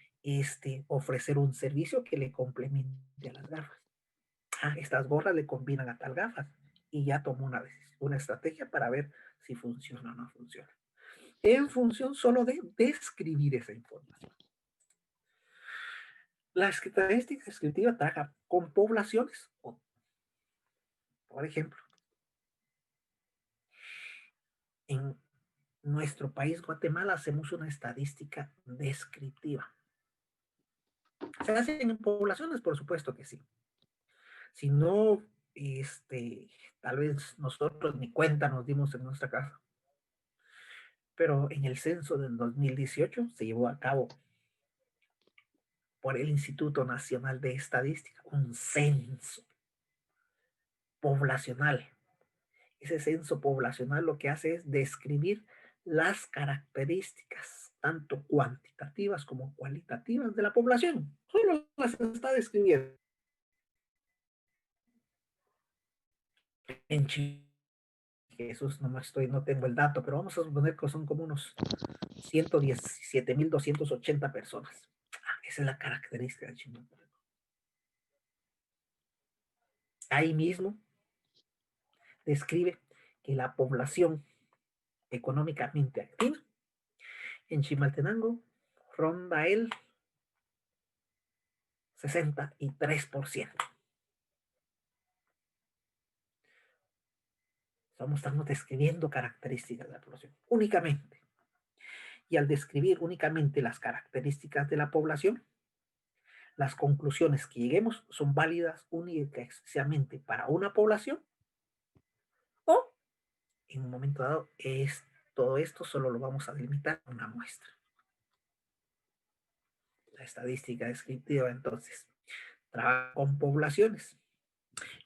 ofrecer un servicio que le complemente a las gafas. Estas gorras le combinan a tal gafas y ya tomo una estrategia para ver si funciona o no funciona. En función solo de describir esa información. La estadística descriptiva trabaja con poblaciones. Por ejemplo, en nuestro país, Guatemala, hacemos una estadística descriptiva. ¿Se hacen en poblaciones? Por supuesto que sí. Si no, tal vez nosotros ni cuenta nos dimos en nuestra casa. Pero en el censo del 2018 se llevó a cabo por el Instituto Nacional de Estadística un censo poblacional. Ese censo poblacional lo que hace es describir las características, tanto cuantitativas como cualitativas de la población. Solo las está describiendo. En Chile, Jesús, no tengo el dato, pero vamos a suponer que son como unos 117,280 personas. Esa es la característica de Chimaltenango. Ahí mismo describe que la población económicamente activa en Chimaltenango ronda el 63%. Estamos describiendo características de la población únicamente. Y al describir únicamente las características de la población, las conclusiones que lleguemos son válidas única y exclusivamente para una población o en un momento dado todo esto solo lo vamos a delimitar a una muestra. La estadística descriptiva entonces trabaja con poblaciones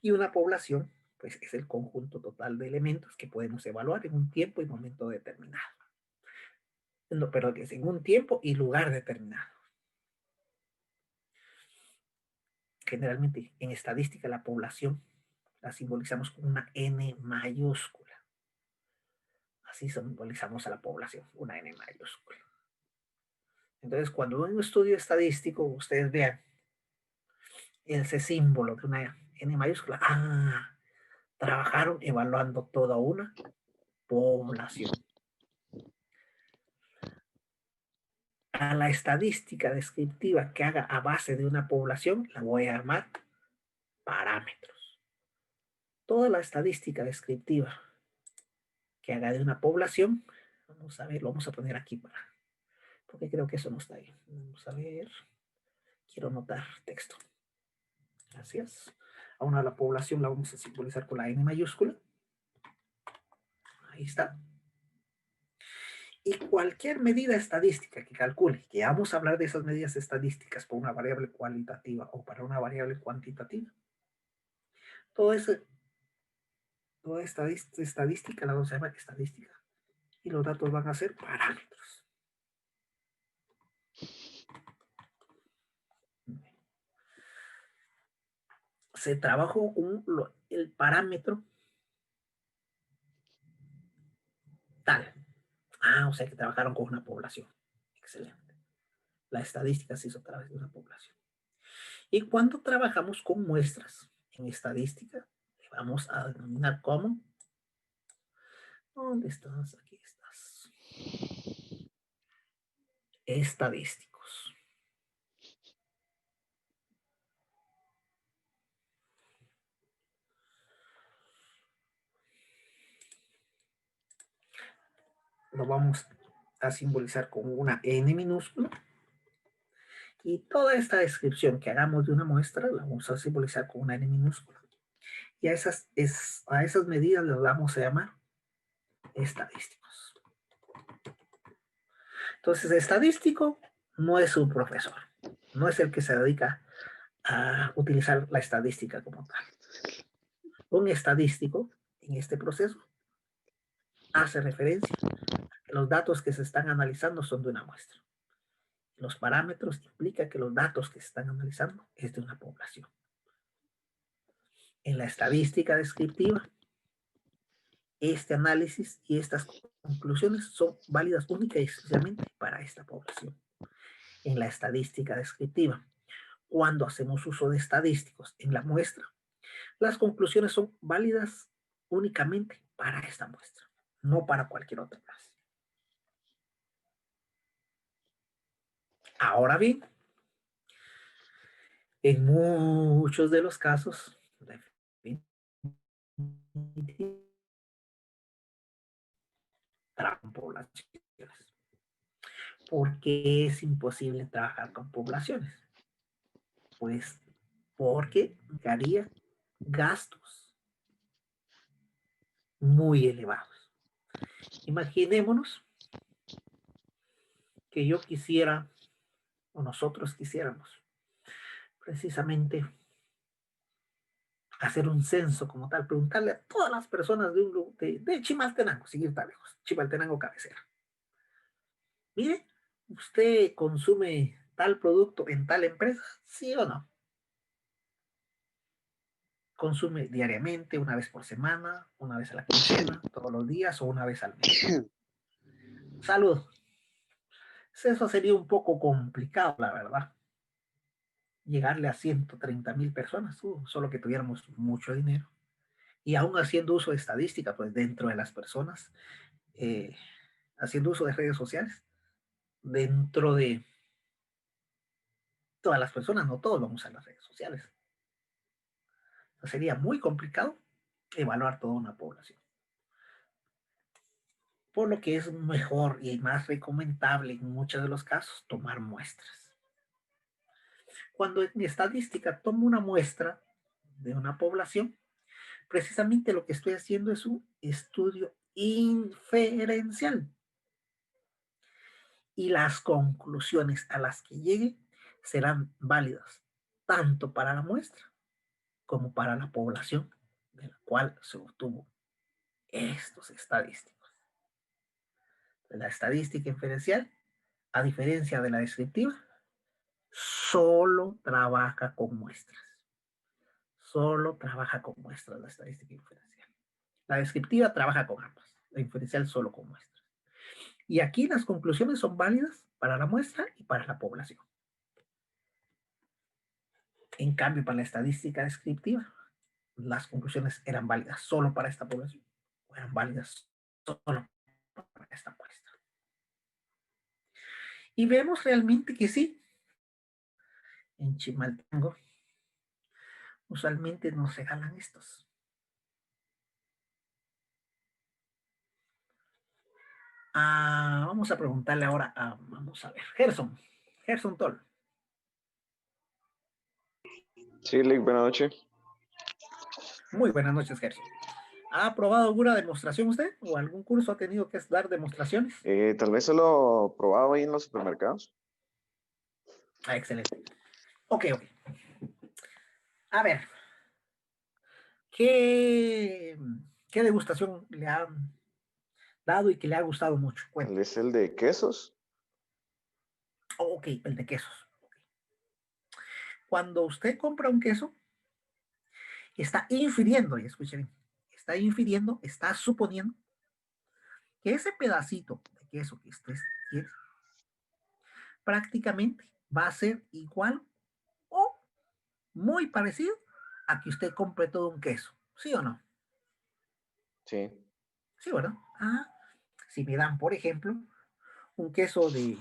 y una población pues es el conjunto total de elementos que podemos evaluar en un tiempo y momento determinado. No, pero que es en un tiempo y lugar determinado. Generalmente en estadística la población la simbolizamos con una N mayúscula. Así simbolizamos a la población, una N mayúscula. Entonces, cuando en un estudio estadístico ustedes vean ese símbolo de una N mayúscula, trabajaron evaluando toda una población. A la estadística descriptiva que haga a base de una población la voy a llamar parámetros. Toda la estadística descriptiva que haga de una población, vamos a ver, lo vamos a poner aquí porque creo que eso no está bien. Vamos a ver, quiero anotar texto. Gracias. A una la población la vamos a simbolizar con la N mayúscula. Ahí está. Y cualquier medida estadística que calcule, que vamos a hablar de esas medidas estadísticas por una variable cualitativa o para una variable cuantitativa. Toda esta estadística la vamos a llamar estadística. Y los datos van a ser parámetros. Se trabajó el parámetro tal. O sea que trabajaron con una población. Excelente. La estadística se hizo a través de una población. Y cuando trabajamos con muestras en estadística, le vamos a denominar como... ¿Dónde estás? Aquí estás. Estadísticos. lo vamos a simbolizar con una N minúscula. Y toda esta descripción que hagamos de una muestra la vamos a simbolizar con una N minúscula. Y a esas medidas las vamos a llamar estadísticos. Entonces, estadístico no es un profesor, no es el que se dedica a utilizar la estadística como tal. Un estadístico en este proceso hace referencia a que los datos que se están analizando son de una muestra. Los parámetros implican que los datos que se están analizando es de una población. En la estadística descriptiva, este análisis y estas conclusiones son válidas única y exclusivamente para esta población. En la estadística descriptiva, cuando hacemos uso de estadísticos en la muestra, las conclusiones son válidas únicamente para esta muestra, no para cualquier otra clase. Ahora bien, en muchos de los casos, trabajar con poblaciones. ¿Por qué es imposible trabajar con poblaciones? Pues porque haría gastos muy elevados. Imaginémonos que yo quisiera, o nosotros quisiéramos, precisamente hacer un censo como tal, preguntarle a todas las personas de un grupo de Chimaltenango, sin ir tan lejos, Chimaltenango cabecera. Mire, ¿usted consume tal producto en tal empresa? ¿Sí o no? ¿Consume diariamente, una vez por semana, una vez a la quincena, todos los días o una vez al mes? Salud. Eso sería un poco complicado, la verdad. Llegarle a 130,000 personas, solo que tuviéramos mucho dinero. Y aún haciendo uso de estadística, pues dentro de las personas, haciendo uso de redes sociales, dentro de todas las personas, no todos vamos a las redes sociales. Entonces sería muy complicado evaluar toda una población. Por lo que es mejor y más recomendable en muchos de los casos tomar muestras. Cuando en estadística tomo una muestra de una población, precisamente lo que estoy haciendo es un estudio inferencial. Y las conclusiones a las que llegue serán válidas tanto para la muestra como para la población de la cual se obtuvo estos estadísticos. La estadística inferencial, a diferencia de la descriptiva, solo trabaja con muestras. Solo trabaja con muestras la estadística inferencial. La descriptiva trabaja con ambas. La inferencial solo con muestras. Y aquí las conclusiones son válidas para la muestra y para la población. En cambio, para la estadística descriptiva, las conclusiones eran válidas solo para esta población o eran válidas solo para esta muestra. Y vemos realmente que sí. En Chimaltenango usualmente nos regalan estos. Vamos a preguntarle ahora vamos a ver, Gerson Toll. Sí, Lick, buenas noches. Muy buenas noches, Gerson. ¿Ha aprobado alguna demostración usted? ¿O algún curso ha tenido que dar demostraciones? Tal vez solo probado ahí en los supermercados. Excelente. Ok. A ver. ¿Qué degustación le han dado y que le ha gustado mucho? Tal vez el de quesos. Ok, el de quesos. Cuando usted compra un queso, está infiriendo, y escuche bien, está suponiendo que ese pedacito de queso que usted quiere prácticamente va a ser igual o muy parecido a que usted compre todo un queso. ¿Sí o no? Sí. Sí, ¿verdad? Si me dan, por ejemplo, un queso de,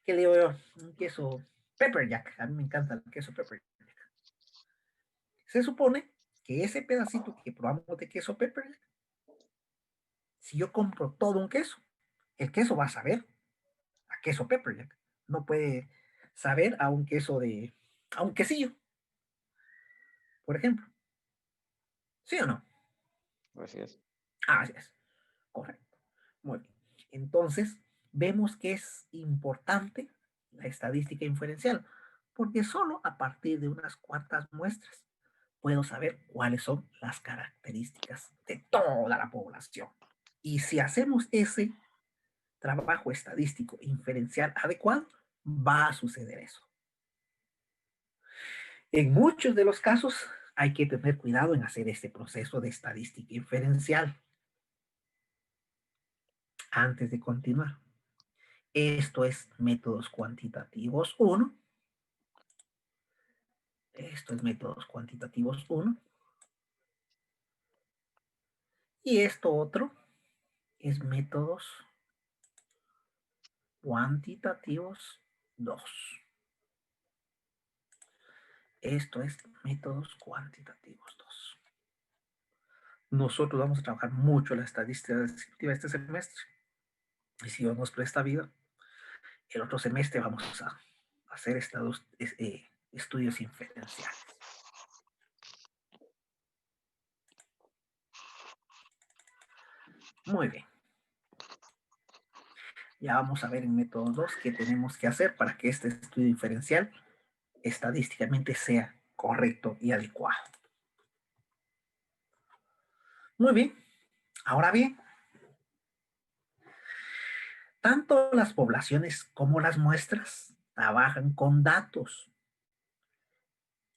¿qué le digo yo? Un queso pepper jack. A mí me encanta el queso pepper jack. Se supone que ese pedacito que probamos de queso pepper jack, si yo compro todo un queso, El queso va a saber a queso pepperjack. No puede saber a un quesillo, por ejemplo. ¿Sí o no? Así es. Así es. Correcto. Muy bien. Entonces, vemos que es importante la estadística inferencial, porque solo a partir de unas cuantas muestras puedo saber cuáles son las características de toda la población. Y si hacemos ese trabajo estadístico inferencial adecuado, va a suceder eso. En muchos de los casos hay que tener cuidado en hacer este proceso de estadística inferencial. Antes de continuar, esto es métodos cuantitativos 1. Esto es métodos cuantitativos 1. Y esto otro es métodos cuantitativos 2. Esto es métodos cuantitativos 2. Nosotros vamos a trabajar mucho la estadística descriptiva este semestre. Y si Dios nos presta vida, el otro semestre vamos a hacer estudios inferenciales. Muy bien. Ya vamos a ver en método 2 qué tenemos que hacer para que este estudio inferencial estadísticamente sea correcto y adecuado. Muy bien. Ahora bien, tanto las poblaciones como las muestras trabajan con datos.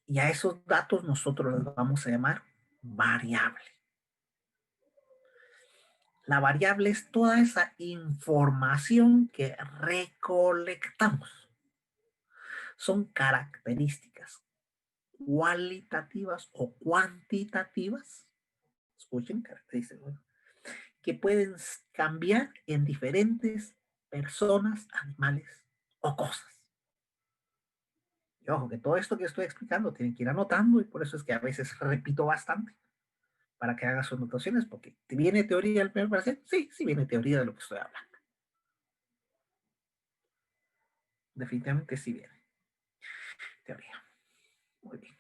Y a esos datos nosotros los vamos a llamar variable. La variable es toda esa información que recolectamos. Son características cualitativas o cuantitativas. Escuchen, características, que pueden cambiar en diferentes personas, animales o cosas. Y ojo, que todo esto que estoy explicando tienen que ir anotando y por eso es que a veces repito bastante para que haga sus anotaciones, porque ¿viene teoría del primer parcial? Sí, sí viene teoría de lo que estoy hablando. Definitivamente sí viene teoría. Muy bien.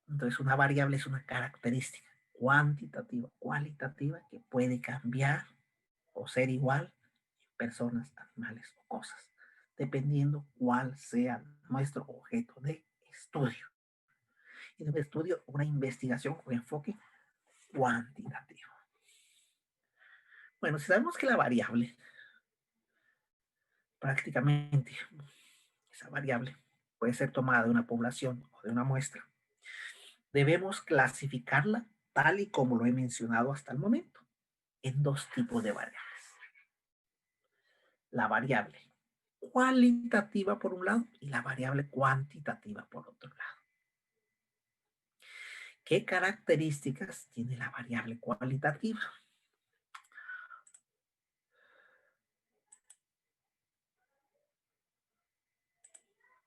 Entonces, una variable es una característica cuantitativa, cualitativa, que puede cambiar o ser igual en personas, animales o cosas, dependiendo cuál sea nuestro objeto de estudio. Y de un estudio, una investigación con enfoque cuantitativo. Bueno, si sabemos que la variable, prácticamente, esa variable puede ser tomada de una población o de una muestra, debemos clasificarla tal y como lo he mencionado hasta el momento, en dos tipos de variables. La variable cualitativa por un lado y la variable cuantitativa por otro lado. ¿Qué características tiene la variable cualitativa?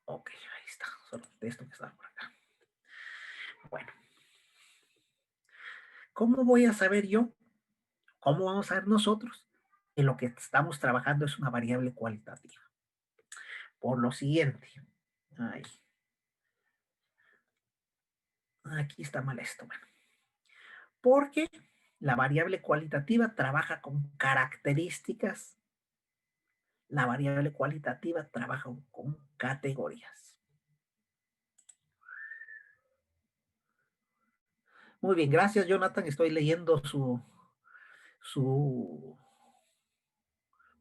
Ok, ahí está, solo de esto que está por acá. Bueno, ¿cómo voy a saber yo? ¿Cómo vamos a ver nosotros que lo que estamos trabajando es una variable cualitativa? Por lo siguiente. Ay. Aquí está mal esto. Bueno, porque la variable cualitativa trabaja con características. La variable cualitativa trabaja con categorías. Muy bien, gracias Jonathan. Estoy leyendo su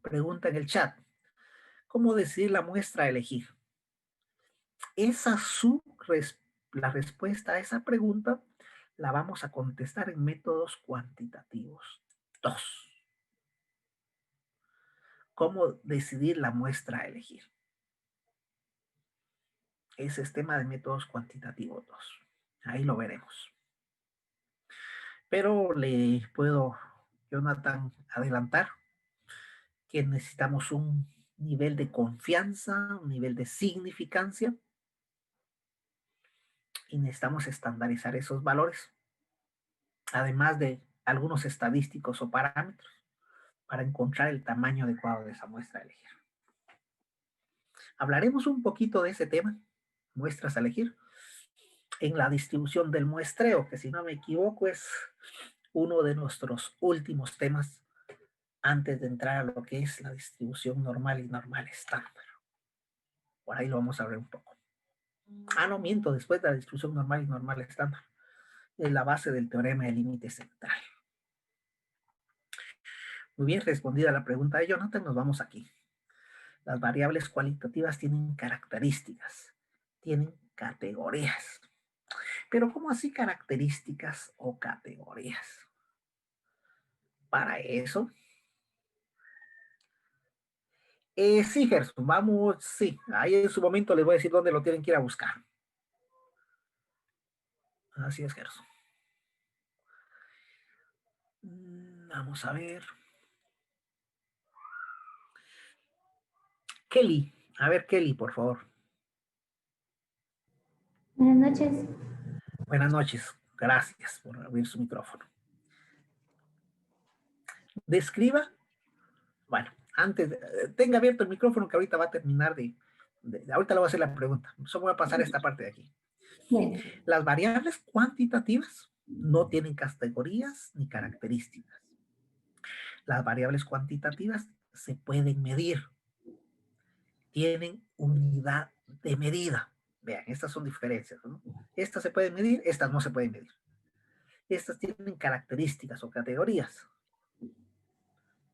pregunta en el chat. ¿Cómo decidir la muestra a elegir? La respuesta a esa pregunta la vamos a contestar en métodos cuantitativos 2. ¿Cómo decidir la muestra a elegir? Ese es tema de métodos cuantitativos 2. Ahí lo veremos. Pero le puedo, Jonathan, adelantar que necesitamos un nivel de confianza, un nivel de significancia y necesitamos estandarizar esos valores, además de algunos estadísticos o parámetros para encontrar el tamaño adecuado de esa muestra a elegir. Hablaremos un poquito de ese tema, muestras a elegir, en la distribución del muestreo, que si no me equivoco es uno de nuestros últimos temas antes de entrar a lo que es la distribución normal y normal estándar. Por ahí lo vamos a ver un poco. Ah, no, miento, después de la distribución normal y normal estándar. Es la base del teorema del límite central. Muy bien, respondida la pregunta de Jonathan, nos vamos aquí. Las variables cualitativas tienen características, tienen categorías. Pero ¿cómo así características o categorías? Para eso... sí, Gerson, vamos, sí. Ahí en su momento les voy a decir dónde lo tienen que ir a buscar. Así es, Gerson. Vamos a ver. Kelly. A ver, Kelly, por favor. Buenas noches. Buenas noches. Gracias por abrir su micrófono. Describa. Bueno, antes, tenga abierto el micrófono que ahorita va a terminar ahorita le voy a hacer la pregunta. Solo voy a pasar esta parte de aquí. Bueno. Las variables cuantitativas no tienen categorías ni características. Las variables cuantitativas se pueden medir. Tienen unidad de medida. Vean, estas son diferencias, ¿no? Estas se pueden medir, estas no se pueden medir. Estas tienen características o categorías.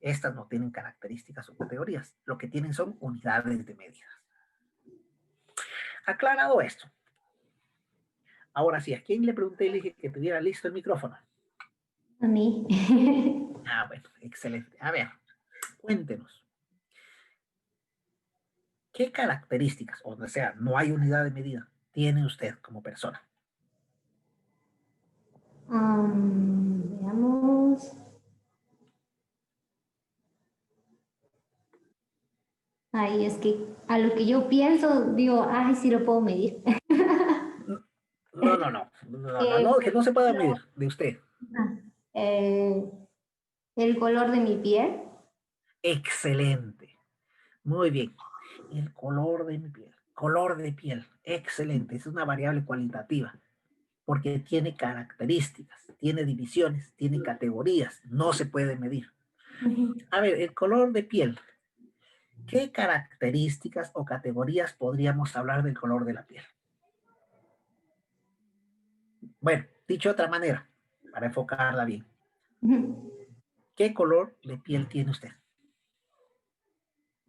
Estas no tienen características o categorías. Lo que tienen son unidades de medida. Aclarado esto. Ahora sí, ¿a quién le pregunté y le dije que tuviera listo el micrófono? A mí. Ah, bueno, excelente. A ver, cuéntenos. ¿Qué características, o sea, no hay unidad de medida, tiene usted como persona? Veamos. Ay, es que a lo que yo pienso, digo, ay, sí lo puedo medir. No, que no se pueda medir de usted. El color de mi piel. Excelente. Muy bien. El color de mi piel. Color de piel. Excelente. Es una variable cualitativa porque tiene características, tiene divisiones, tiene categorías. No se puede medir. A ver, el color de piel. ¿Qué características o categorías podríamos hablar del color de la piel? Bueno, dicho de otra manera, para enfocarla bien. ¿Qué color de piel tiene usted?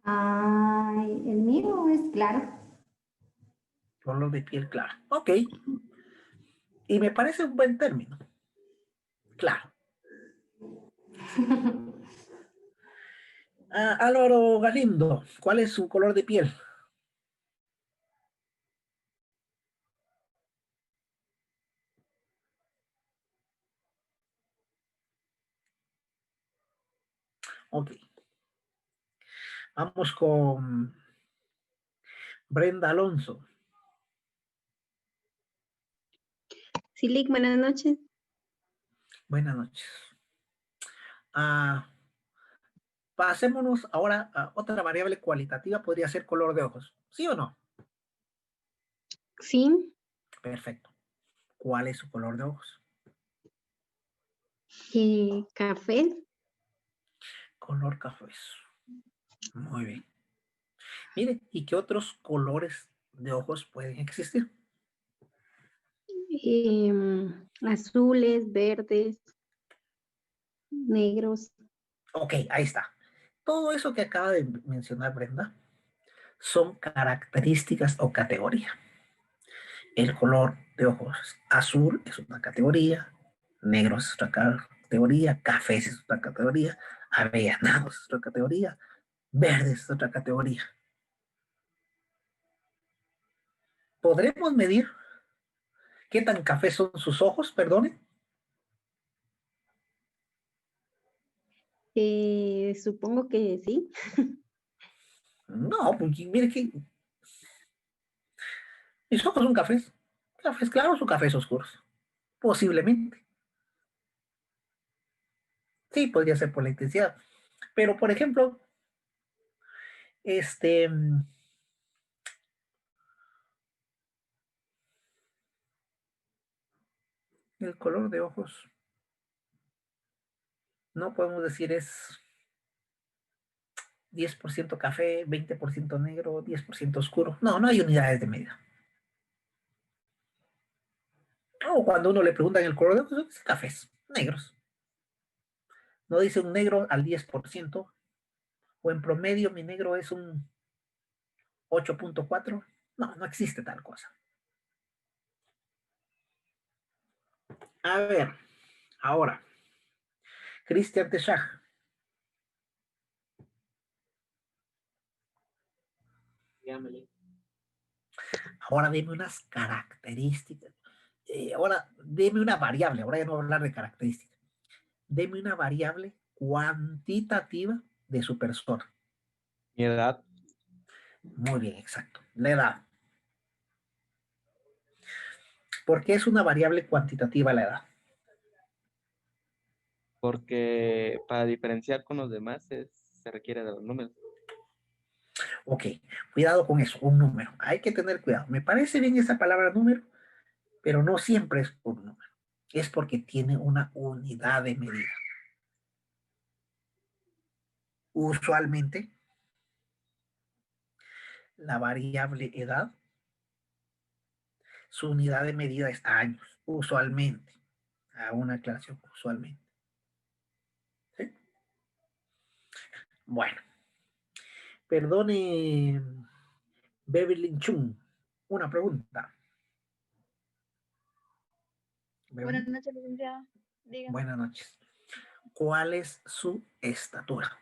Ay, el mío es claro. Color de piel claro. Ok. Y me parece un buen término. Claro. Álvaro Galindo, ¿cuál es su color de piel? Ok. Vamos con Brenda Alonso. Sí, buenas noches. Buenas noches. Pasémonos ahora a otra variable cualitativa, podría ser color de ojos. ¿Sí o no? Sí. Perfecto. ¿Cuál es su color de ojos? Café. Color café. Muy bien. Mire, ¿y qué otros colores de ojos pueden existir? Azules, verdes, negros. Ok, ahí está. Todo eso que acaba de mencionar Brenda son características o categoría. El color de ojos azul es una categoría, negro es otra categoría, café es otra categoría, avellaнаdos es otra categoría, verde es otra categoría. ¿Podremos medir qué tan café son sus ojos, perdone? Supongo que sí. No, porque mire que mis ojos son cafés. ¿Cafés claros o cafés oscuros? Posiblemente. Sí, podría ser por la intensidad. Pero, por ejemplo, este, el color de ojos, no podemos decir es 10% café, 20% negro, 10% oscuro. No, no hay unidades de medida. O cuando uno le pregunta en el color de ojos, dice cafés, negros. No dice un negro al 10%, o en promedio mi negro es un 8.4. No, no existe tal cosa. A ver, ahora, Christian Techaj. Ahora dime unas características. Ahora deme una variable, ahora ya no voy a hablar de características. Deme una variable cuantitativa de su persona. Mi edad, Muy bien, exacto. La edad. ¿Por qué es una variable cuantitativa la edad? porque para diferenciar con los demás se requiere de los números. Ok, cuidado con eso, un número. Hay que tener cuidado. Me parece bien esa palabra número, pero no siempre es un número. Es porque tiene una unidad de medida. Usualmente, la variable edad, su unidad de medida es años. Usualmente. Hago una aclaración, usualmente. ¿Sí? Bueno, perdone, Beverly Chung, una pregunta. Buenas noches, licenciada. Dígame. Buenas noches. ¿Cuál es su estatura?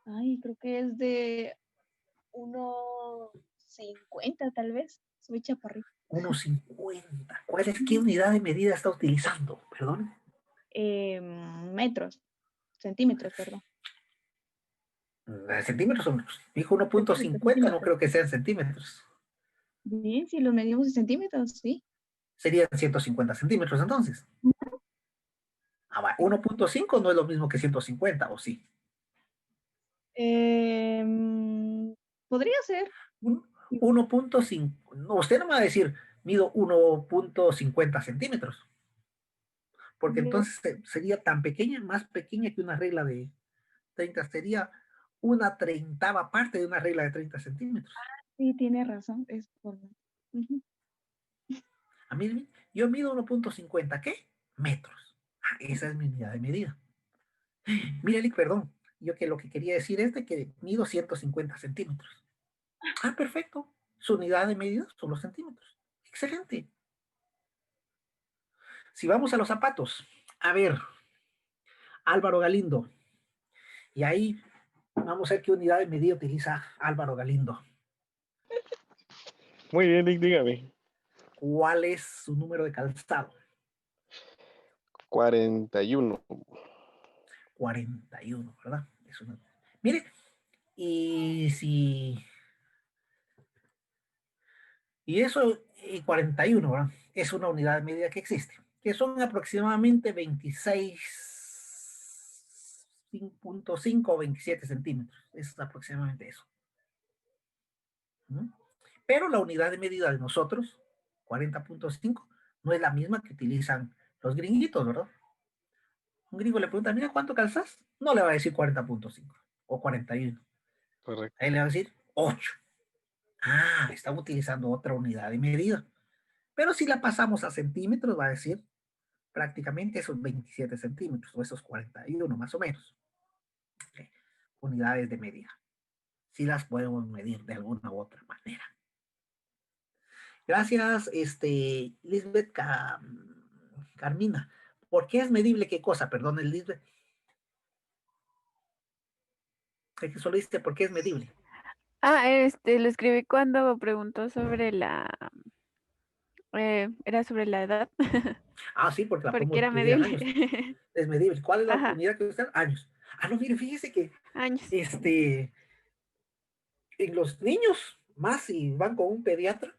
Ay, creo que es de 1,50 tal vez. Soy chaparrita. 1,50. ¿Qué unidad de medida está utilizando? Perdón. Metros. Centímetros, perdón. Centímetros son, dijo 1.50, no creo que sean centímetros. Bien, si lo medimos en centímetros, sí. Serían 150 centímetros entonces. 1.5 no es lo mismo que 150, ¿o sí? Podría ser. 1.5. No, usted no me va a decir, mido 1.50 centímetros. Porque entonces sería tan pequeña, más pequeña que una regla de 30. Sería una 30ª parte de una regla de 30 centímetros. Sí, tiene razón. Es correcto. A mí, yo mido 1.50, ¿qué? Metros. Esa es mi unidad de medida. Mira, Lick, perdón. Yo que lo que quería decir es de que mido 150 centímetros. Perfecto. Su unidad de medida son los centímetros. Excelente. Si vamos a los zapatos, a ver, Álvaro Galindo. Y ahí vamos a ver qué unidad de medida utiliza Álvaro Galindo. Muy bien, Nick, dígame. ¿Cuál es su número de calzado? 41. 41, ¿verdad? Mire, y si... Y eso, 41, ¿verdad? Es una unidad de medida que existe, que son aproximadamente 26.5 o 27 centímetros. Es aproximadamente eso. Pero la unidad de medida de nosotros, 40.5, no es la misma que utilizan los gringuitos, ¿verdad? Un gringo le pregunta, mira, ¿cuánto calzas? No le va a decir 40.5 o 41. Correcto. Ahí le va a decir 8. Están utilizando otra unidad de medida. Pero si la pasamos a centímetros, va a decir prácticamente esos 27 centímetros o esos 41 más o menos. Okay. Unidades de medida. Si las podemos medir de alguna u otra manera. Gracias, Lisbeth Carmina. ¿Por qué es medible qué cosa? Perdón, Lisbeth. Es que solo dice por qué es medible. Lo escribí cuando preguntó sobre era sobre la edad. Sí, porque la porque era medir en medible. años. Es medible. ¿Cuál es la Ajá. unidad que usan? Años. No, mire, fíjese que años. En los niños, más si van con un pediatra,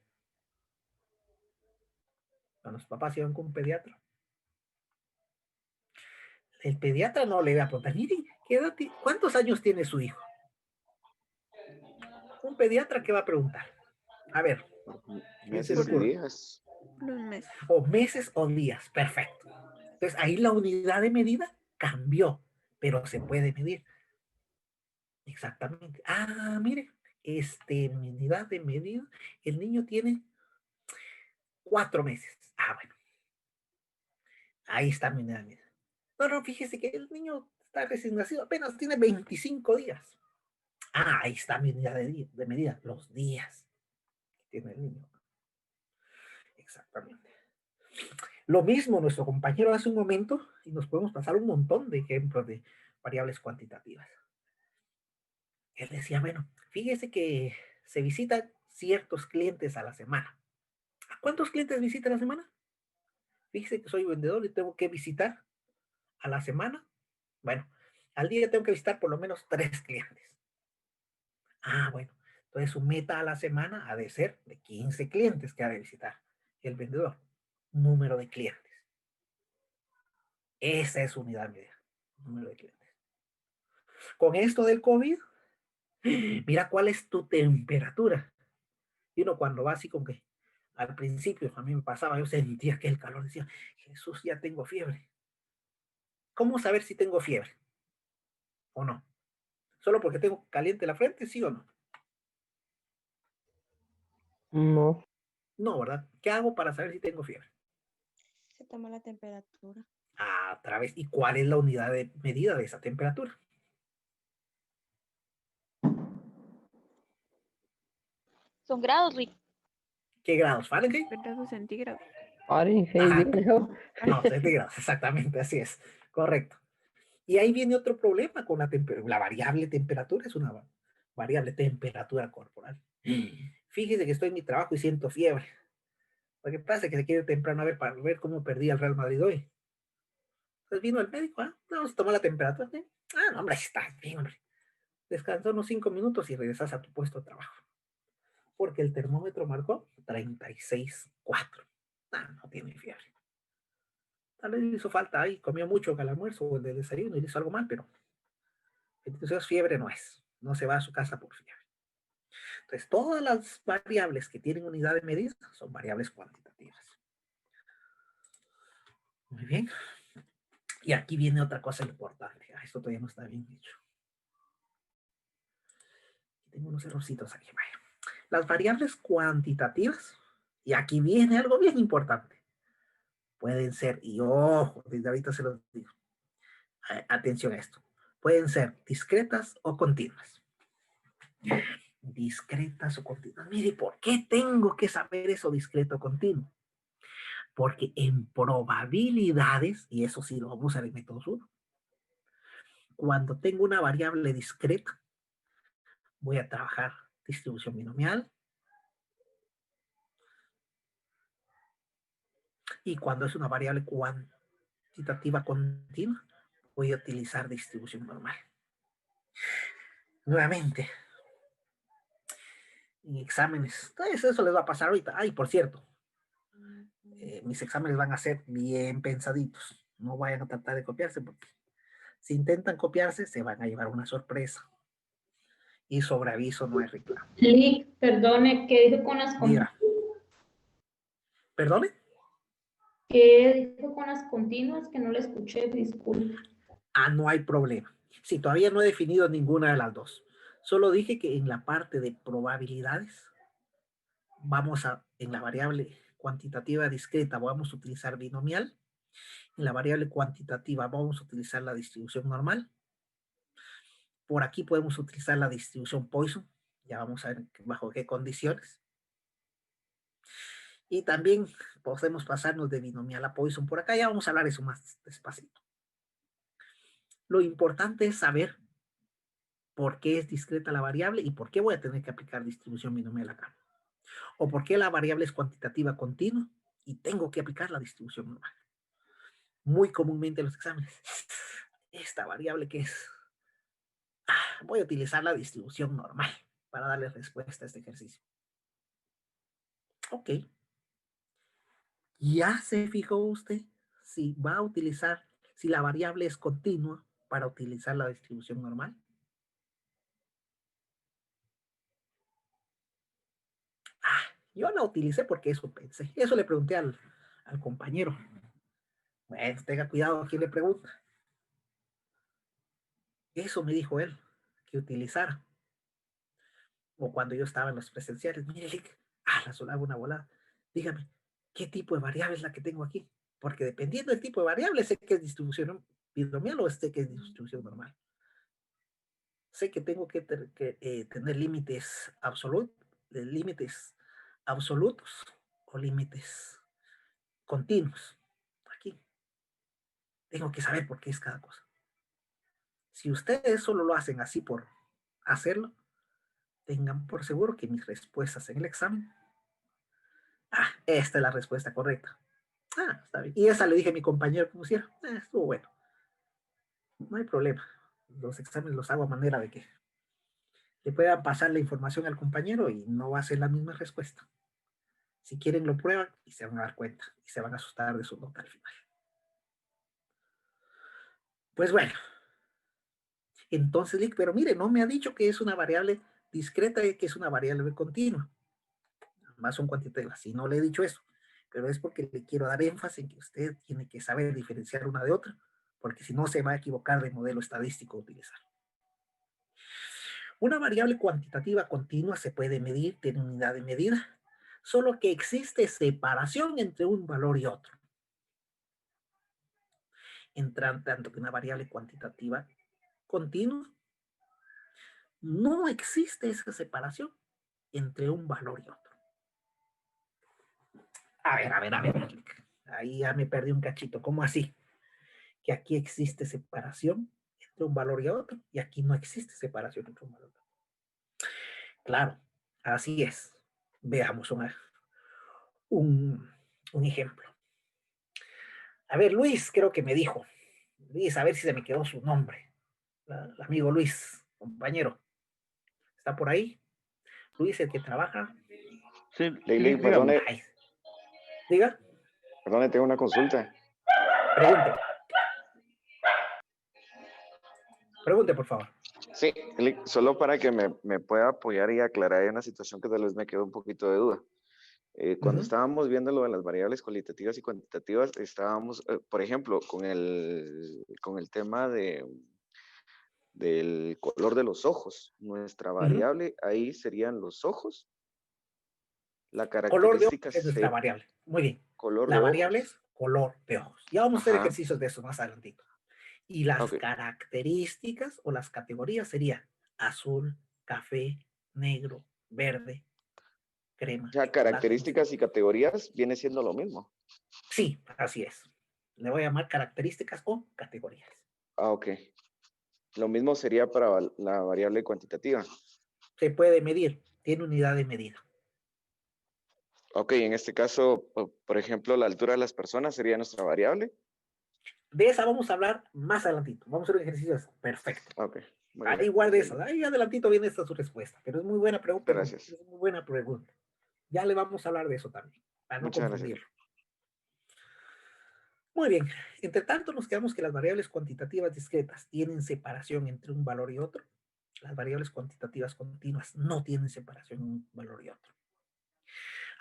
cuando los papás iban con un pediatra, El pediatra no le va a preguntar, mire, ¿cuántos años tiene su hijo? Un pediatra, ¿qué va a preguntar? A ver, ¿qué se le Meses y ocurre? días. Los meses. O meses o días, perfecto. Entonces ahí la unidad de medida cambió, pero se puede medir. Exactamente. Ah, mire, mi unidad de medida, el niño tiene 4 meses. Ah, bueno, ahí está mi unidad de medida. No, fíjese que el niño está recién nacido, apenas tiene 25 días. Ah, ahí está mi unidad de medida, los días que tiene el niño. Exactamente. Lo mismo nuestro compañero hace un momento, y nos podemos pasar un montón de ejemplos de variables cuantitativas. Él decía, bueno, fíjese que se visitan ciertos clientes a la semana. ¿A cuántos clientes visita a la semana? Fíjese que soy vendedor y tengo que visitar a la semana. Bueno, al día tengo que visitar por lo menos 3 clientes. Ah, bueno, entonces su meta a la semana ha de ser de 15 clientes que ha de visitar el vendedor. Número de clientes. Esa es su unidad media. Número de clientes. Con esto del COVID, mira cuál es tu temperatura. Y uno cuando va así como que al principio a mí me pasaba, yo sentía que el calor, decía, Jesús, ya tengo fiebre. ¿Cómo saber si tengo fiebre o no? ¿Solo porque tengo caliente la frente, sí o no? No. No, ¿verdad? ¿Qué hago para saber si tengo fiebre? Se toma la temperatura. Ah, otra vez. ¿Y cuál es la unidad de medida de esa temperatura? Son grados, Rick. ¿Qué grados? ¿Fahrenheit? Grados centígrados. Fahrenheit, Ajá. digo yo. No, centígrados, exactamente, así es. Correcto. Y ahí viene otro problema con la variable temperatura, es una variable temperatura corporal. Fíjese que estoy en mi trabajo y siento fiebre. Lo que pasa es que se quiere temprano a ver para ver cómo perdí el Real Madrid hoy. Entonces vino el médico, vamos a tomar la temperatura. ¿Sí? Ah, no, hombre, estás bien, hombre. Descansa unos 5 minutos y regresas a tu puesto de trabajo. Porque el termómetro marcó 36,4. Ah, no tiene fiebre. Tal vez le hizo falta ahí, comió mucho al almuerzo o de desayuno y le hizo algo mal, pero entonces fiebre no es. No se va a su casa por fiebre. Entonces, todas las variables que tienen unidad de medida son variables cuantitativas. Muy bien. Y aquí viene otra cosa importante. Esto todavía no está bien dicho. Tengo unos errorcitos aquí. Vaya. Las variables cuantitativas, y aquí viene algo bien importante, pueden ser, y ojo, desde ahorita se los digo, atención a esto, pueden ser discretas o continuas. Discretas o continuas. Mire, ¿por qué tengo que saber eso discreto o continuo? Porque en probabilidades, y eso sí lo vamos a usar en método 1, cuando tengo una variable discreta, voy a trabajar distribución binomial. Y cuando es una variable cuantitativa continua, voy a utilizar distribución normal. Nuevamente, en exámenes, entonces eso les va a pasar ahorita. Ay, por cierto, mis exámenes van a ser bien pensaditos. No vayan a tratar de copiarse porque si intentan copiarse se van a llevar una sorpresa. Y sobre aviso no hay reclamo. Lick, perdone, ¿qué dijo con las continuas? ¿Perdone? ¿Qué dijo con las continuas? Que no le escuché, disculpe. Ah, no hay problema. Sí, todavía no he definido ninguna de las dos. Solo dije que en la parte de probabilidades, en la variable cuantitativa discreta vamos a utilizar binomial. En la variable cuantitativa vamos a utilizar la distribución normal. Por aquí podemos utilizar la distribución Poisson. Ya vamos a ver bajo qué condiciones. Y también podemos pasarnos de binomial a Poisson. Por acá ya vamos a hablar eso más despacito. Lo importante es saber por qué es discreta la variable y por qué voy a tener que aplicar distribución binomial acá. O por qué la variable es cuantitativa continua y tengo que aplicar la distribución normal. Muy comúnmente en los exámenes. Esta variable que es... voy a utilizar la distribución normal para darle respuesta a este ejercicio. Ok. ¿Ya se fijó usted si va a utilizar, si la variable es continua para utilizar la distribución normal? Yo la utilicé porque eso pensé. Eso le pregunté al compañero. Bueno, tenga cuidado a quién le pregunta. Eso me dijo él, que utilizara. O cuando yo estaba en los presenciales, mire, Lick, la solaba una volada. Dígame, ¿qué tipo de variable es la que tengo aquí? Porque dependiendo del tipo de variable, sé que es distribución binomial o sé que es distribución normal. Sé que tengo que tener límites absolutos o límites continuos. Aquí. Tengo que saber por qué es cada cosa. Si ustedes solo lo hacen así por hacerlo, tengan por seguro que mis respuestas en el examen, esta es la respuesta correcta. Está bien. Y esa le dije a mi compañero que pusiera. Estuvo bueno. No hay problema. Los exámenes los hago a manera de que le puedan pasar la información al compañero y no va a ser la misma respuesta. Si quieren lo prueban y se van a dar cuenta y se van a asustar de su nota al final. Pues bueno. Entonces, pero mire, no me ha dicho que es una variable discreta y que es una variable continua. Más son cuantitativas. Si no le he dicho eso, pero es porque le quiero dar énfasis en que usted tiene que saber diferenciar una de otra, porque si no se va a equivocar de modelo estadístico a utilizar. Una variable cuantitativa continua se puede medir, tiene unidad de medida, solo que existe separación entre un valor y otro. En tanto que una variable cuantitativa continua, no existe esa separación entre un valor y otro. A ver. Ahí ya me perdí un cachito. ¿Cómo así? Que aquí existe separación entre un valor y otro, y aquí no existe separación entre un valor y otro. Claro, así es. Veamos un ejemplo. A ver, Luis creo que me dijo. Luis, a ver si se me quedó su nombre. El amigo Luis, compañero. ¿Está por ahí? Luis, el que trabaja. Sí, Leili, perdone. Diga. Perdone, tengo una consulta. Pregunte, por favor. Sí, solo para que me pueda apoyar y aclarar una situación que tal vez me quedó un poquito de duda. Cuando estábamos viendo lo de las variables cualitativas y cuantitativas, estábamos, por ejemplo, con el tema del color de los ojos. Nuestra variable ahí serían los ojos. La característica es nuestra variable. Muy bien. Color la de variable ojos. Es color de ojos. Ya vamos a hacer ejercicios de eso más adelantito. Y las características o las categorías serían azul, café, negro, verde, crema. O sea, características y categorías viene siendo lo mismo. Sí, así es. Le voy a llamar características o categorías. Ok. Lo mismo sería para la variable cuantitativa. Se puede medir, tiene unidad de medida. Ok, en este caso, por ejemplo, la altura de las personas sería nuestra variable. De esa vamos a hablar más adelantito. Vamos a hacer un ejercicio de eso. Perfecto. Ok. Ahí guarde esa. Ahí adelantito viene esta su respuesta. Pero es muy buena pregunta. Gracias. Es muy buena pregunta. Ya le vamos a hablar de eso también. Para no Muchas confundirlo. Gracias. Muy bien. Entre tanto, nos quedamos que las variables cuantitativas discretas tienen separación entre un valor y otro. Las variables cuantitativas continuas no tienen separación entre un valor y otro.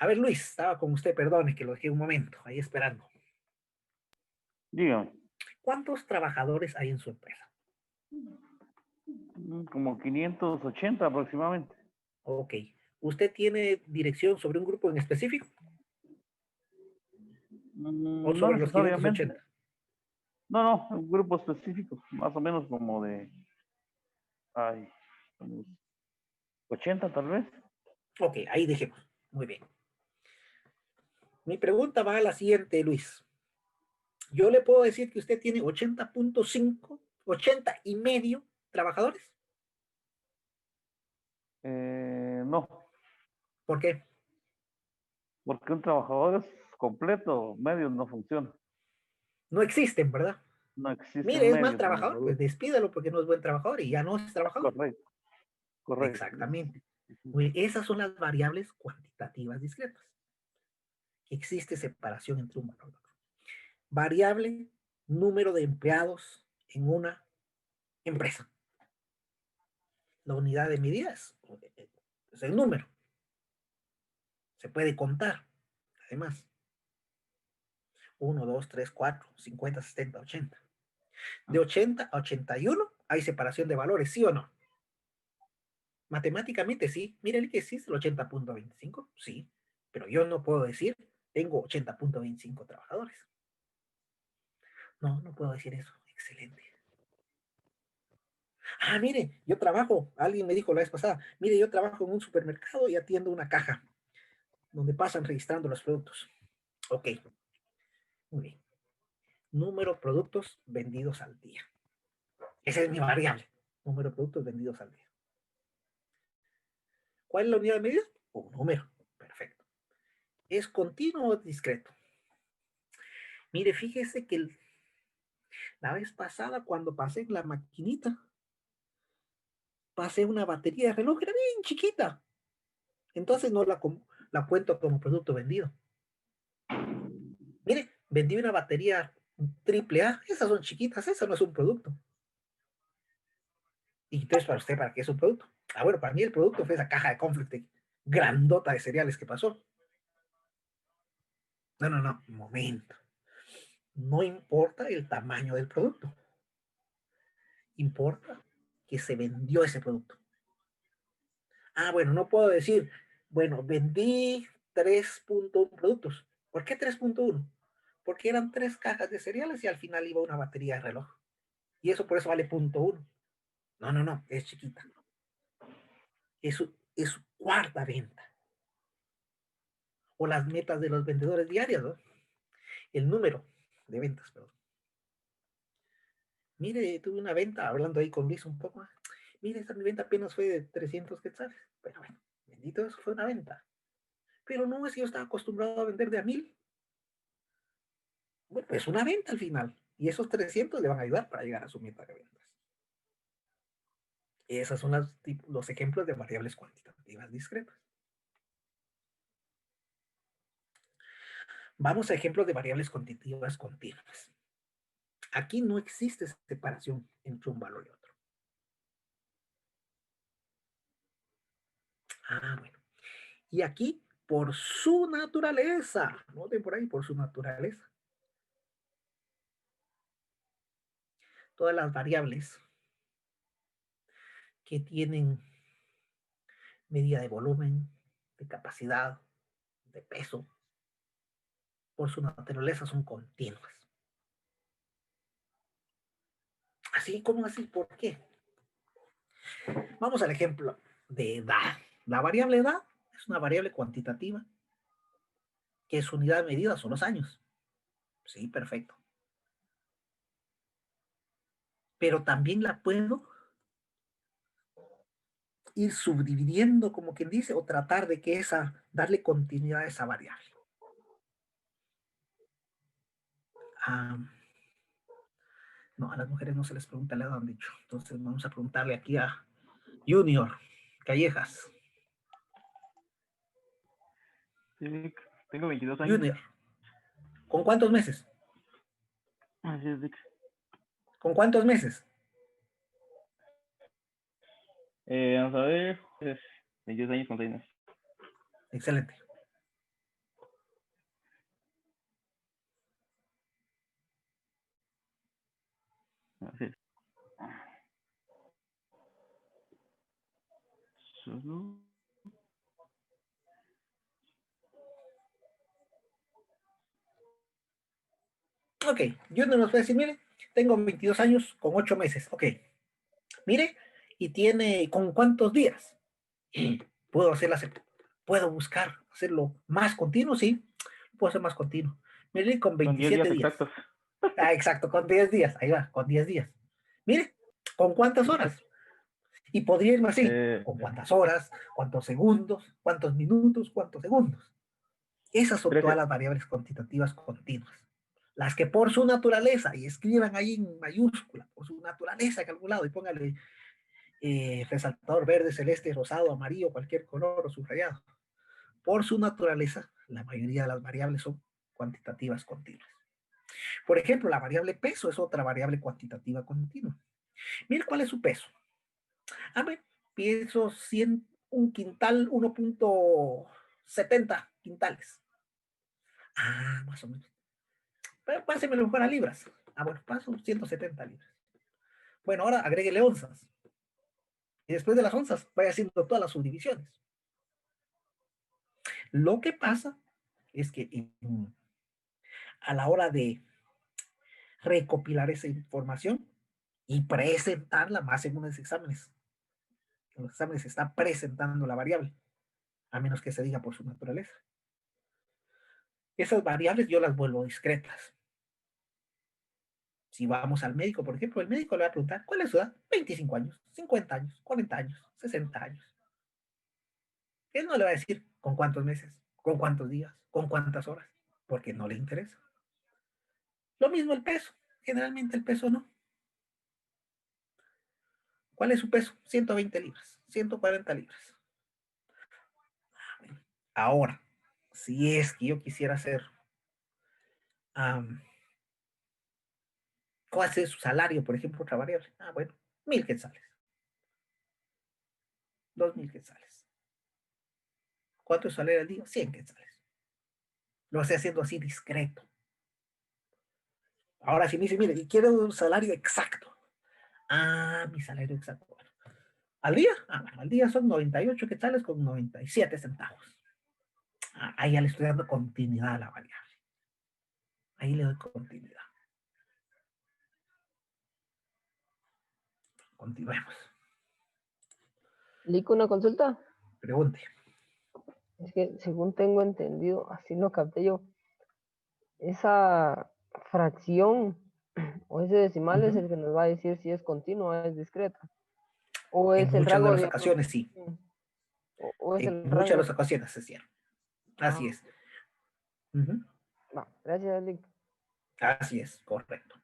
A ver, Luis, estaba con usted, perdone que lo dejé un momento, ahí esperando. Dígame. ¿Cuántos trabajadores hay en su empresa? Como 580 aproximadamente. Ok. ¿Usted tiene dirección sobre un grupo en específico? ¿O sobre los 580? No, un grupo específico, más o menos como de 80 tal vez. Ok, ahí dejemos. Muy bien. Mi pregunta va a la siguiente, Luis. Yo le puedo decir que usted tiene 80.5, 80 y medio trabajadores. No. ¿Por qué? Porque un trabajador es completo, medios no funciona. No existen, ¿verdad? No existe. Mire, es mal trabajador, pues despídalo porque no es buen trabajador y ya no es trabajador. Correcto. Exactamente. Esas son las variables cuantitativas discretas. Existe separación entre un valor y otro. Variable número de empleados en una empresa. La unidad de medida es el número. Se puede contar, además. 1, 2, 3, 4, 50, 70, 80. De 80 a 81 hay separación de valores, ¿sí o no? Matemáticamente sí. Miren que existe el 80.25, sí. Pero yo no puedo decir, tengo 80.25 trabajadores. No, no puedo decir eso. Excelente. Ah, mire, yo trabajo, alguien me dijo la vez pasada, mire, yo trabajo en un supermercado y atiendo una caja donde pasan registrando los productos. Ok, muy bien. Número de productos vendidos al día. Esa es mi variable. Número de productos vendidos al día. ¿Cuál es la unidad de medida? Un número. Perfecto. ¿Es continuo o discreto? Mire, fíjese que la vez pasada cuando pasé en la maquinita, pasé una batería de reloj, era bien chiquita. Entonces no la cuento como producto vendido. Mire, vendí una batería AAA, esas son chiquitas, esa no es un producto. Y entonces para usted, ¿para qué es un producto? Ah, bueno, para mí el producto fue esa caja de cornflakes grandota de cereales que pasó. No, un momento. No importa el tamaño del producto. Importa que se vendió ese producto. Ah, bueno, no puedo decir, bueno, vendí 3.1 productos. ¿Por qué 3.1? Porque eran 3 cajas de cereales y al final iba una batería de reloj. Y eso por eso vale 0.1. No, es chiquita. Es su cuarta venta. O las metas de los vendedores diarios, ¿no? El número de ventas, perdón. Mire, tuve una venta, hablando ahí con Luis un poco más. Mire, mi venta apenas fue de 300 quetzales. Pero bueno, bendito, eso fue una venta. Pero no es que yo estaba acostumbrado a vender de a 1000. Bueno, es una venta al final. Y esos 300 le van a ayudar para llegar a su meta de ventas. Esos son los ejemplos de variables cuantitativas discretas. Vamos a ejemplos de variables cuantitativas continuas. Aquí no existe separación entre un valor y otro. Ah, bueno. Y aquí, por su naturaleza, noten por ahí, por su naturaleza, todas las variables que tienen medida de volumen, de capacidad, de peso, por su naturaleza son continuas. Así como así, ¿por qué? Vamos al ejemplo de edad. La variable edad es una variable cuantitativa que su unidad de medida son los años. Sí, perfecto. Pero también la puedo ir subdividiendo, como quien dice, o tratar de que darle continuidad a esa variable. No, a las mujeres no se les pregunta la edad, han dicho. Entonces vamos a preguntarle aquí a Junior Callejas. Sí, tengo 22 años. Junior, ¿con cuántos meses? Así es, Dick. ¿Con cuántos meses? Vamos a ver, 22 años con 6 meses. Excelente. Así es. Solo... Ok, Junior nos puede decir, mire, tengo 22 años con 8 meses. Ok, mire, y tiene, ¿con cuántos días? Puedo buscar hacerlo más continuo, sí, puedo hacer más continuo. Mire, con 27 días. Exactos. Ah, exacto, con 10 días, ahí va, con 10 días. Mire, ¿con cuántas horas? Y podría irme así, ¿con cuántas horas? ¿Cuántos segundos? ¿Cuántos minutos? ¿Cuántos segundos? Esas son todas las variables cuantitativas continuas. Las que por su naturaleza, y escriban ahí en mayúscula, por su naturaleza calculado, y póngale resaltador verde, celeste, rosado, amarillo, cualquier color o subrayado. Por su naturaleza, la mayoría de las variables son cuantitativas continuas. Por ejemplo, la variable peso es otra variable cuantitativa continua. Mire cuál es su peso. A ver, peso 100, un quintal, 1.70 quintales. Ah, más o menos. Pero pásemelo mejor a libras. Ah, bueno, paso 170 libras. Bueno, ahora agréguele onzas. Y después de las onzas, vaya haciendo todas las subdivisiones. Lo que pasa es que a la hora de recopilar esa información y presentarla, más en unos exámenes, en los exámenes se está presentando la variable, a menos que se diga por su naturaleza. Esas variables yo las vuelvo discretas. Si vamos al médico, por ejemplo, el médico le va a preguntar, ¿cuál es su edad? 25 años, 50 años, 40 años, 60 años. Él no le va a decir con cuántos meses, con cuántos días, con cuántas horas, porque no le interesa. Lo mismo el peso. Generalmente el peso no. ¿Cuál es su peso? 120 libras, 140 libras. Ahora, si es que yo quisiera hacer, ¿cuál es su salario, por ejemplo, otra variable? Ah, bueno, 1000 quetzales. 2000 quetzales. ¿Cuánto es su salario al día? 100 quetzales. Lo estoy haciendo así discreto. Ahora, si me dice, mire, quiero un salario exacto. Ah, mi salario exacto. Bueno, ¿al día? Ah, bueno, al día son 98 quetzales con 97 centavos. Ah, ahí ya le estoy dando continuidad a la variable. Ahí le doy continuidad. Continuemos. Lico, una consulta. Pregunte. Es que según tengo entendido, así lo capté yo, esa fracción o ese decimal es el que nos va a decir si es continua o es discreta. O es En el muchas de rango, las digamos, ocasiones, sí. o es En el muchas de rango. las ocasiones es cierto. Así es. Va, gracias, Lick. Así es, correcto.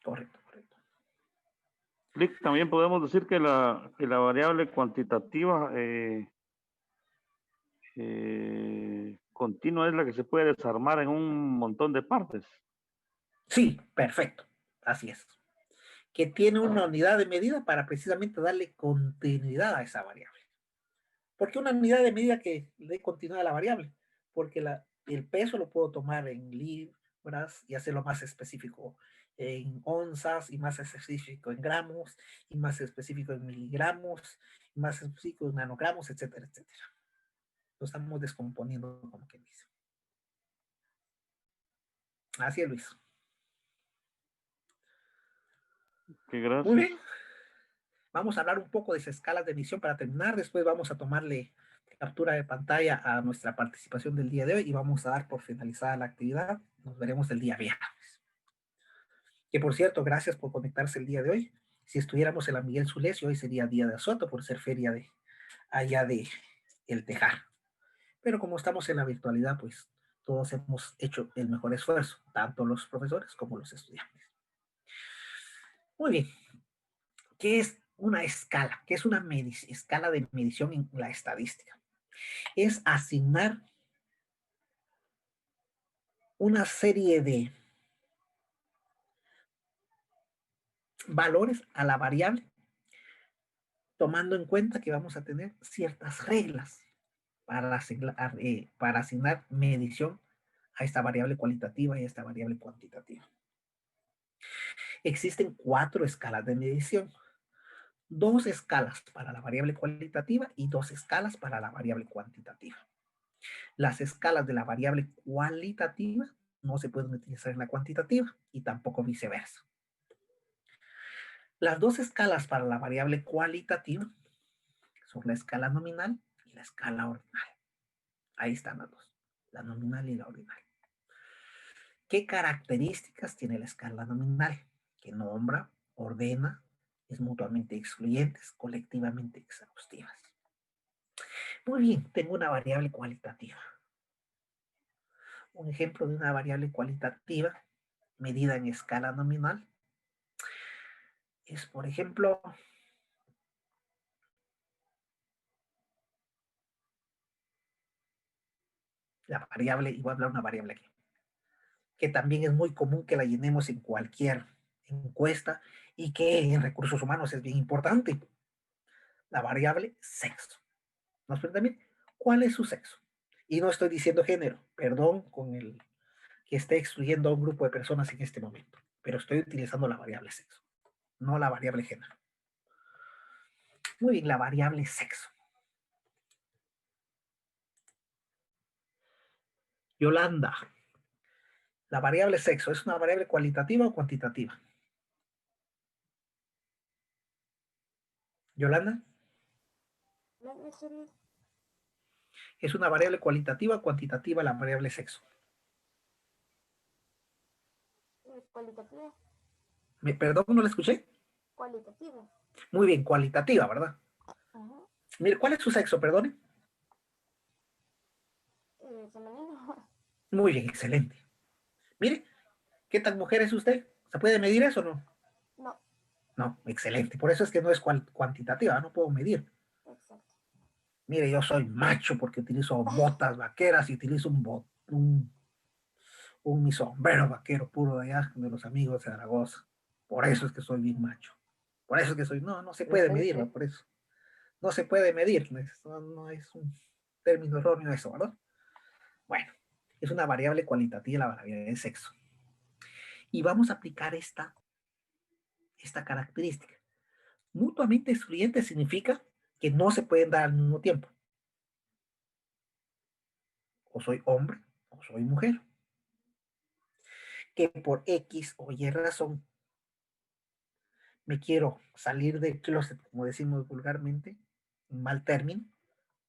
Correcto. Lick, también podemos decir que la variable cuantitativa continua es la que se puede desarmar en un montón de partes. Sí, perfecto. Así es. Que tiene una unidad de medida para precisamente darle continuidad a esa variable. ¿Por qué una unidad de medida que le dé continuidad a la variable? Porque el peso lo puedo tomar en libras y hacerlo más específico en onzas, y más específico en gramos, y más específico en miligramos, y más específico en nanogramos, etcétera, etcétera. Lo estamos descomponiendo, como que dice. Así es, Luis. Qué gracias. Muy bien. Vamos a hablar un poco de esas escalas de emisión para terminar. Después vamos a tomarle captura de pantalla a nuestra participación del día de hoy y vamos a dar por finalizada la actividad. Nos veremos el día viernes. Que por cierto, gracias por conectarse el día de hoy. Si estuviéramos en la Miguel Sulesio, hoy sería día de Azoto por ser feria de allá de El Tejar. Pero como estamos en la virtualidad, pues todos hemos hecho el mejor esfuerzo, tanto los profesores como los estudiantes. Muy bien. ¿Qué es una escala? ¿Qué es una escala de medición en la estadística? Es asignar una serie de valores a la variable, tomando en cuenta que vamos a tener ciertas reglas para asignar medición a esta variable cualitativa y a esta variable cuantitativa. Existen 4 escalas de medición. 2 escalas para la variable cualitativa y 2 escalas para la variable cuantitativa. Las escalas de la variable cualitativa no se pueden utilizar en la cuantitativa y tampoco viceversa. Las 2 escalas para la variable cualitativa son la escala nominal y la escala ordinal. Ahí están las dos, la nominal y la ordinal. ¿Qué características tiene la escala nominal? Que nombra, ordena, es mutuamente excluyentes, colectivamente exhaustivas. Muy bien, tengo una variable cualitativa. Un ejemplo de una variable cualitativa medida en escala nominal es, por ejemplo, la variable, y voy a hablar de una variable aquí, que también es muy común que la llenemos en cualquier encuesta y que en recursos humanos es bien importante. La variable sexo. Nos preguntan también, ¿cuál es su sexo? Y no estoy diciendo género, perdón con el que esté excluyendo a un grupo de personas en este momento, pero estoy utilizando la variable sexo, no la variable género. Muy bien, la variable sexo. Yolanda, la variable sexo, ¿es una variable cualitativa o cuantitativa? Yolanda. ¿Es una variable cualitativa o cuantitativa la variable sexo? Cualitativa. Perdón, no la escuché. Cualitativa. Muy bien, cualitativa, ¿verdad? Ajá. Mire, ¿cuál es su sexo, perdone? Femenino. Muy bien, excelente. Mire, ¿qué tan mujer es usted? ¿Se puede medir eso o no? No. No, excelente. Por eso es que no es cuantitativa, no puedo medir. Exacto. Mire, yo soy macho porque utilizo botas vaqueras y utilizo un mi sombrero vaquero puro de allá, de los amigos de Zaragoza. Por eso es que soy bien macho. Por eso es que soy, no se puede medir, ¿no? Por eso. No se puede medir, no es un término erróneo eso, ¿verdad? Bueno, es una variable cualitativa la variable de sexo. Y vamos a aplicar esta característica. Mutuamente excluyente significa que no se pueden dar al mismo tiempo. O soy hombre o soy mujer. Que por X o Y razón me quiero salir del closet, como decimos vulgarmente, un mal término,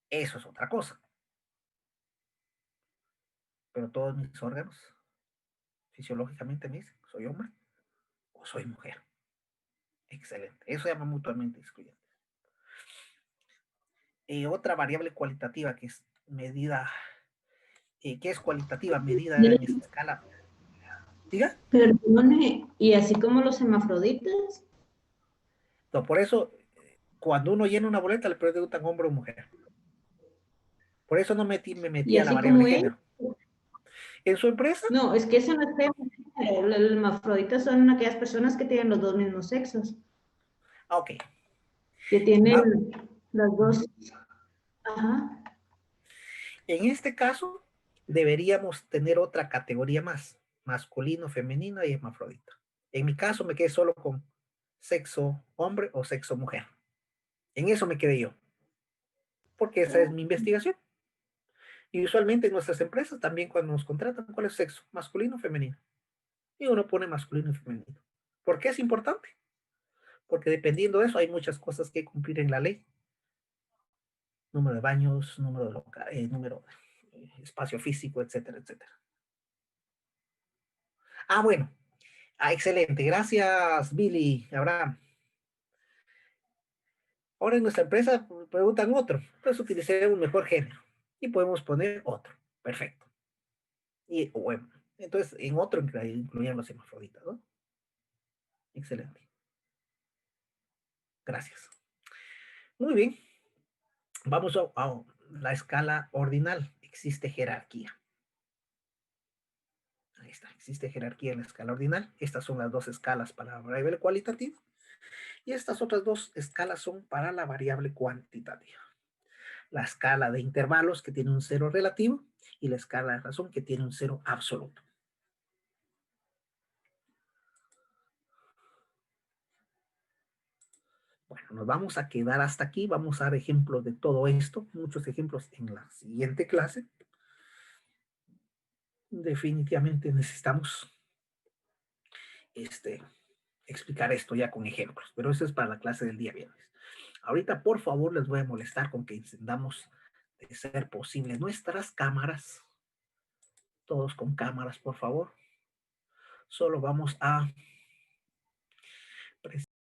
eso es otra cosa. Pero todos mis órganos fisiológicamente me dicen, soy hombre o soy mujer. Excelente. Eso se llama mutuamente excluyente. Otra variable cualitativa que es medida, que es cualitativa, medida en escala. ¿Diga? Perdone, ¿y así como los hermafroditas? No, por eso, cuando uno llena una boleta, le preguntan hombre o mujer. Por eso no me metí ¿Y a la así variable como él? género. ¿En su empresa? No, es que eso no es género. Los hermafroditas son aquellas personas que tienen los dos mismos sexos. Ok. Que tienen los dos. Ajá. En este caso, deberíamos tener otra categoría más, masculino, femenino y hermafrodita. En mi caso me quedé solo con sexo hombre o sexo mujer. En eso me quedé yo, porque esa es mi investigación. Y usualmente en nuestras empresas también cuando nos contratan, ¿cuál es sexo? Masculino o femenino. Y uno pone masculino y femenino. ¿Por qué es importante? Porque dependiendo de eso hay muchas cosas que cumplir en la ley. Número de baños, número de espacio físico, etcétera, etcétera. Ah, bueno. Ah, excelente. Gracias, Billy, Abraham. Ahora en nuestra empresa preguntan otro. Entonces utilicé un mejor género. Y podemos poner otro. Perfecto. Y bueno, entonces en otro incluían los hermafroditas, ¿no? Excelente. Gracias. Muy bien. Vamos a la escala ordinal. Existe jerarquía. Ahí está. Existe jerarquía en la escala ordinal. Estas son las dos escalas para la variable cualitativa. Y estas otras dos escalas son para la variable cuantitativa. La escala de intervalos que tiene un cero relativo y la escala de razón que tiene un cero absoluto. Bueno, nos vamos a quedar hasta aquí. Vamos a dar ejemplos de todo esto, muchos ejemplos en la siguiente clase. Definitivamente necesitamos explicar esto ya con ejemplos, pero eso es para la clase del día viernes. Ahorita, por favor, les voy a molestar con que encendamos, de ser posible, nuestras cámaras. Todos con cámaras, por favor. Solo vamos a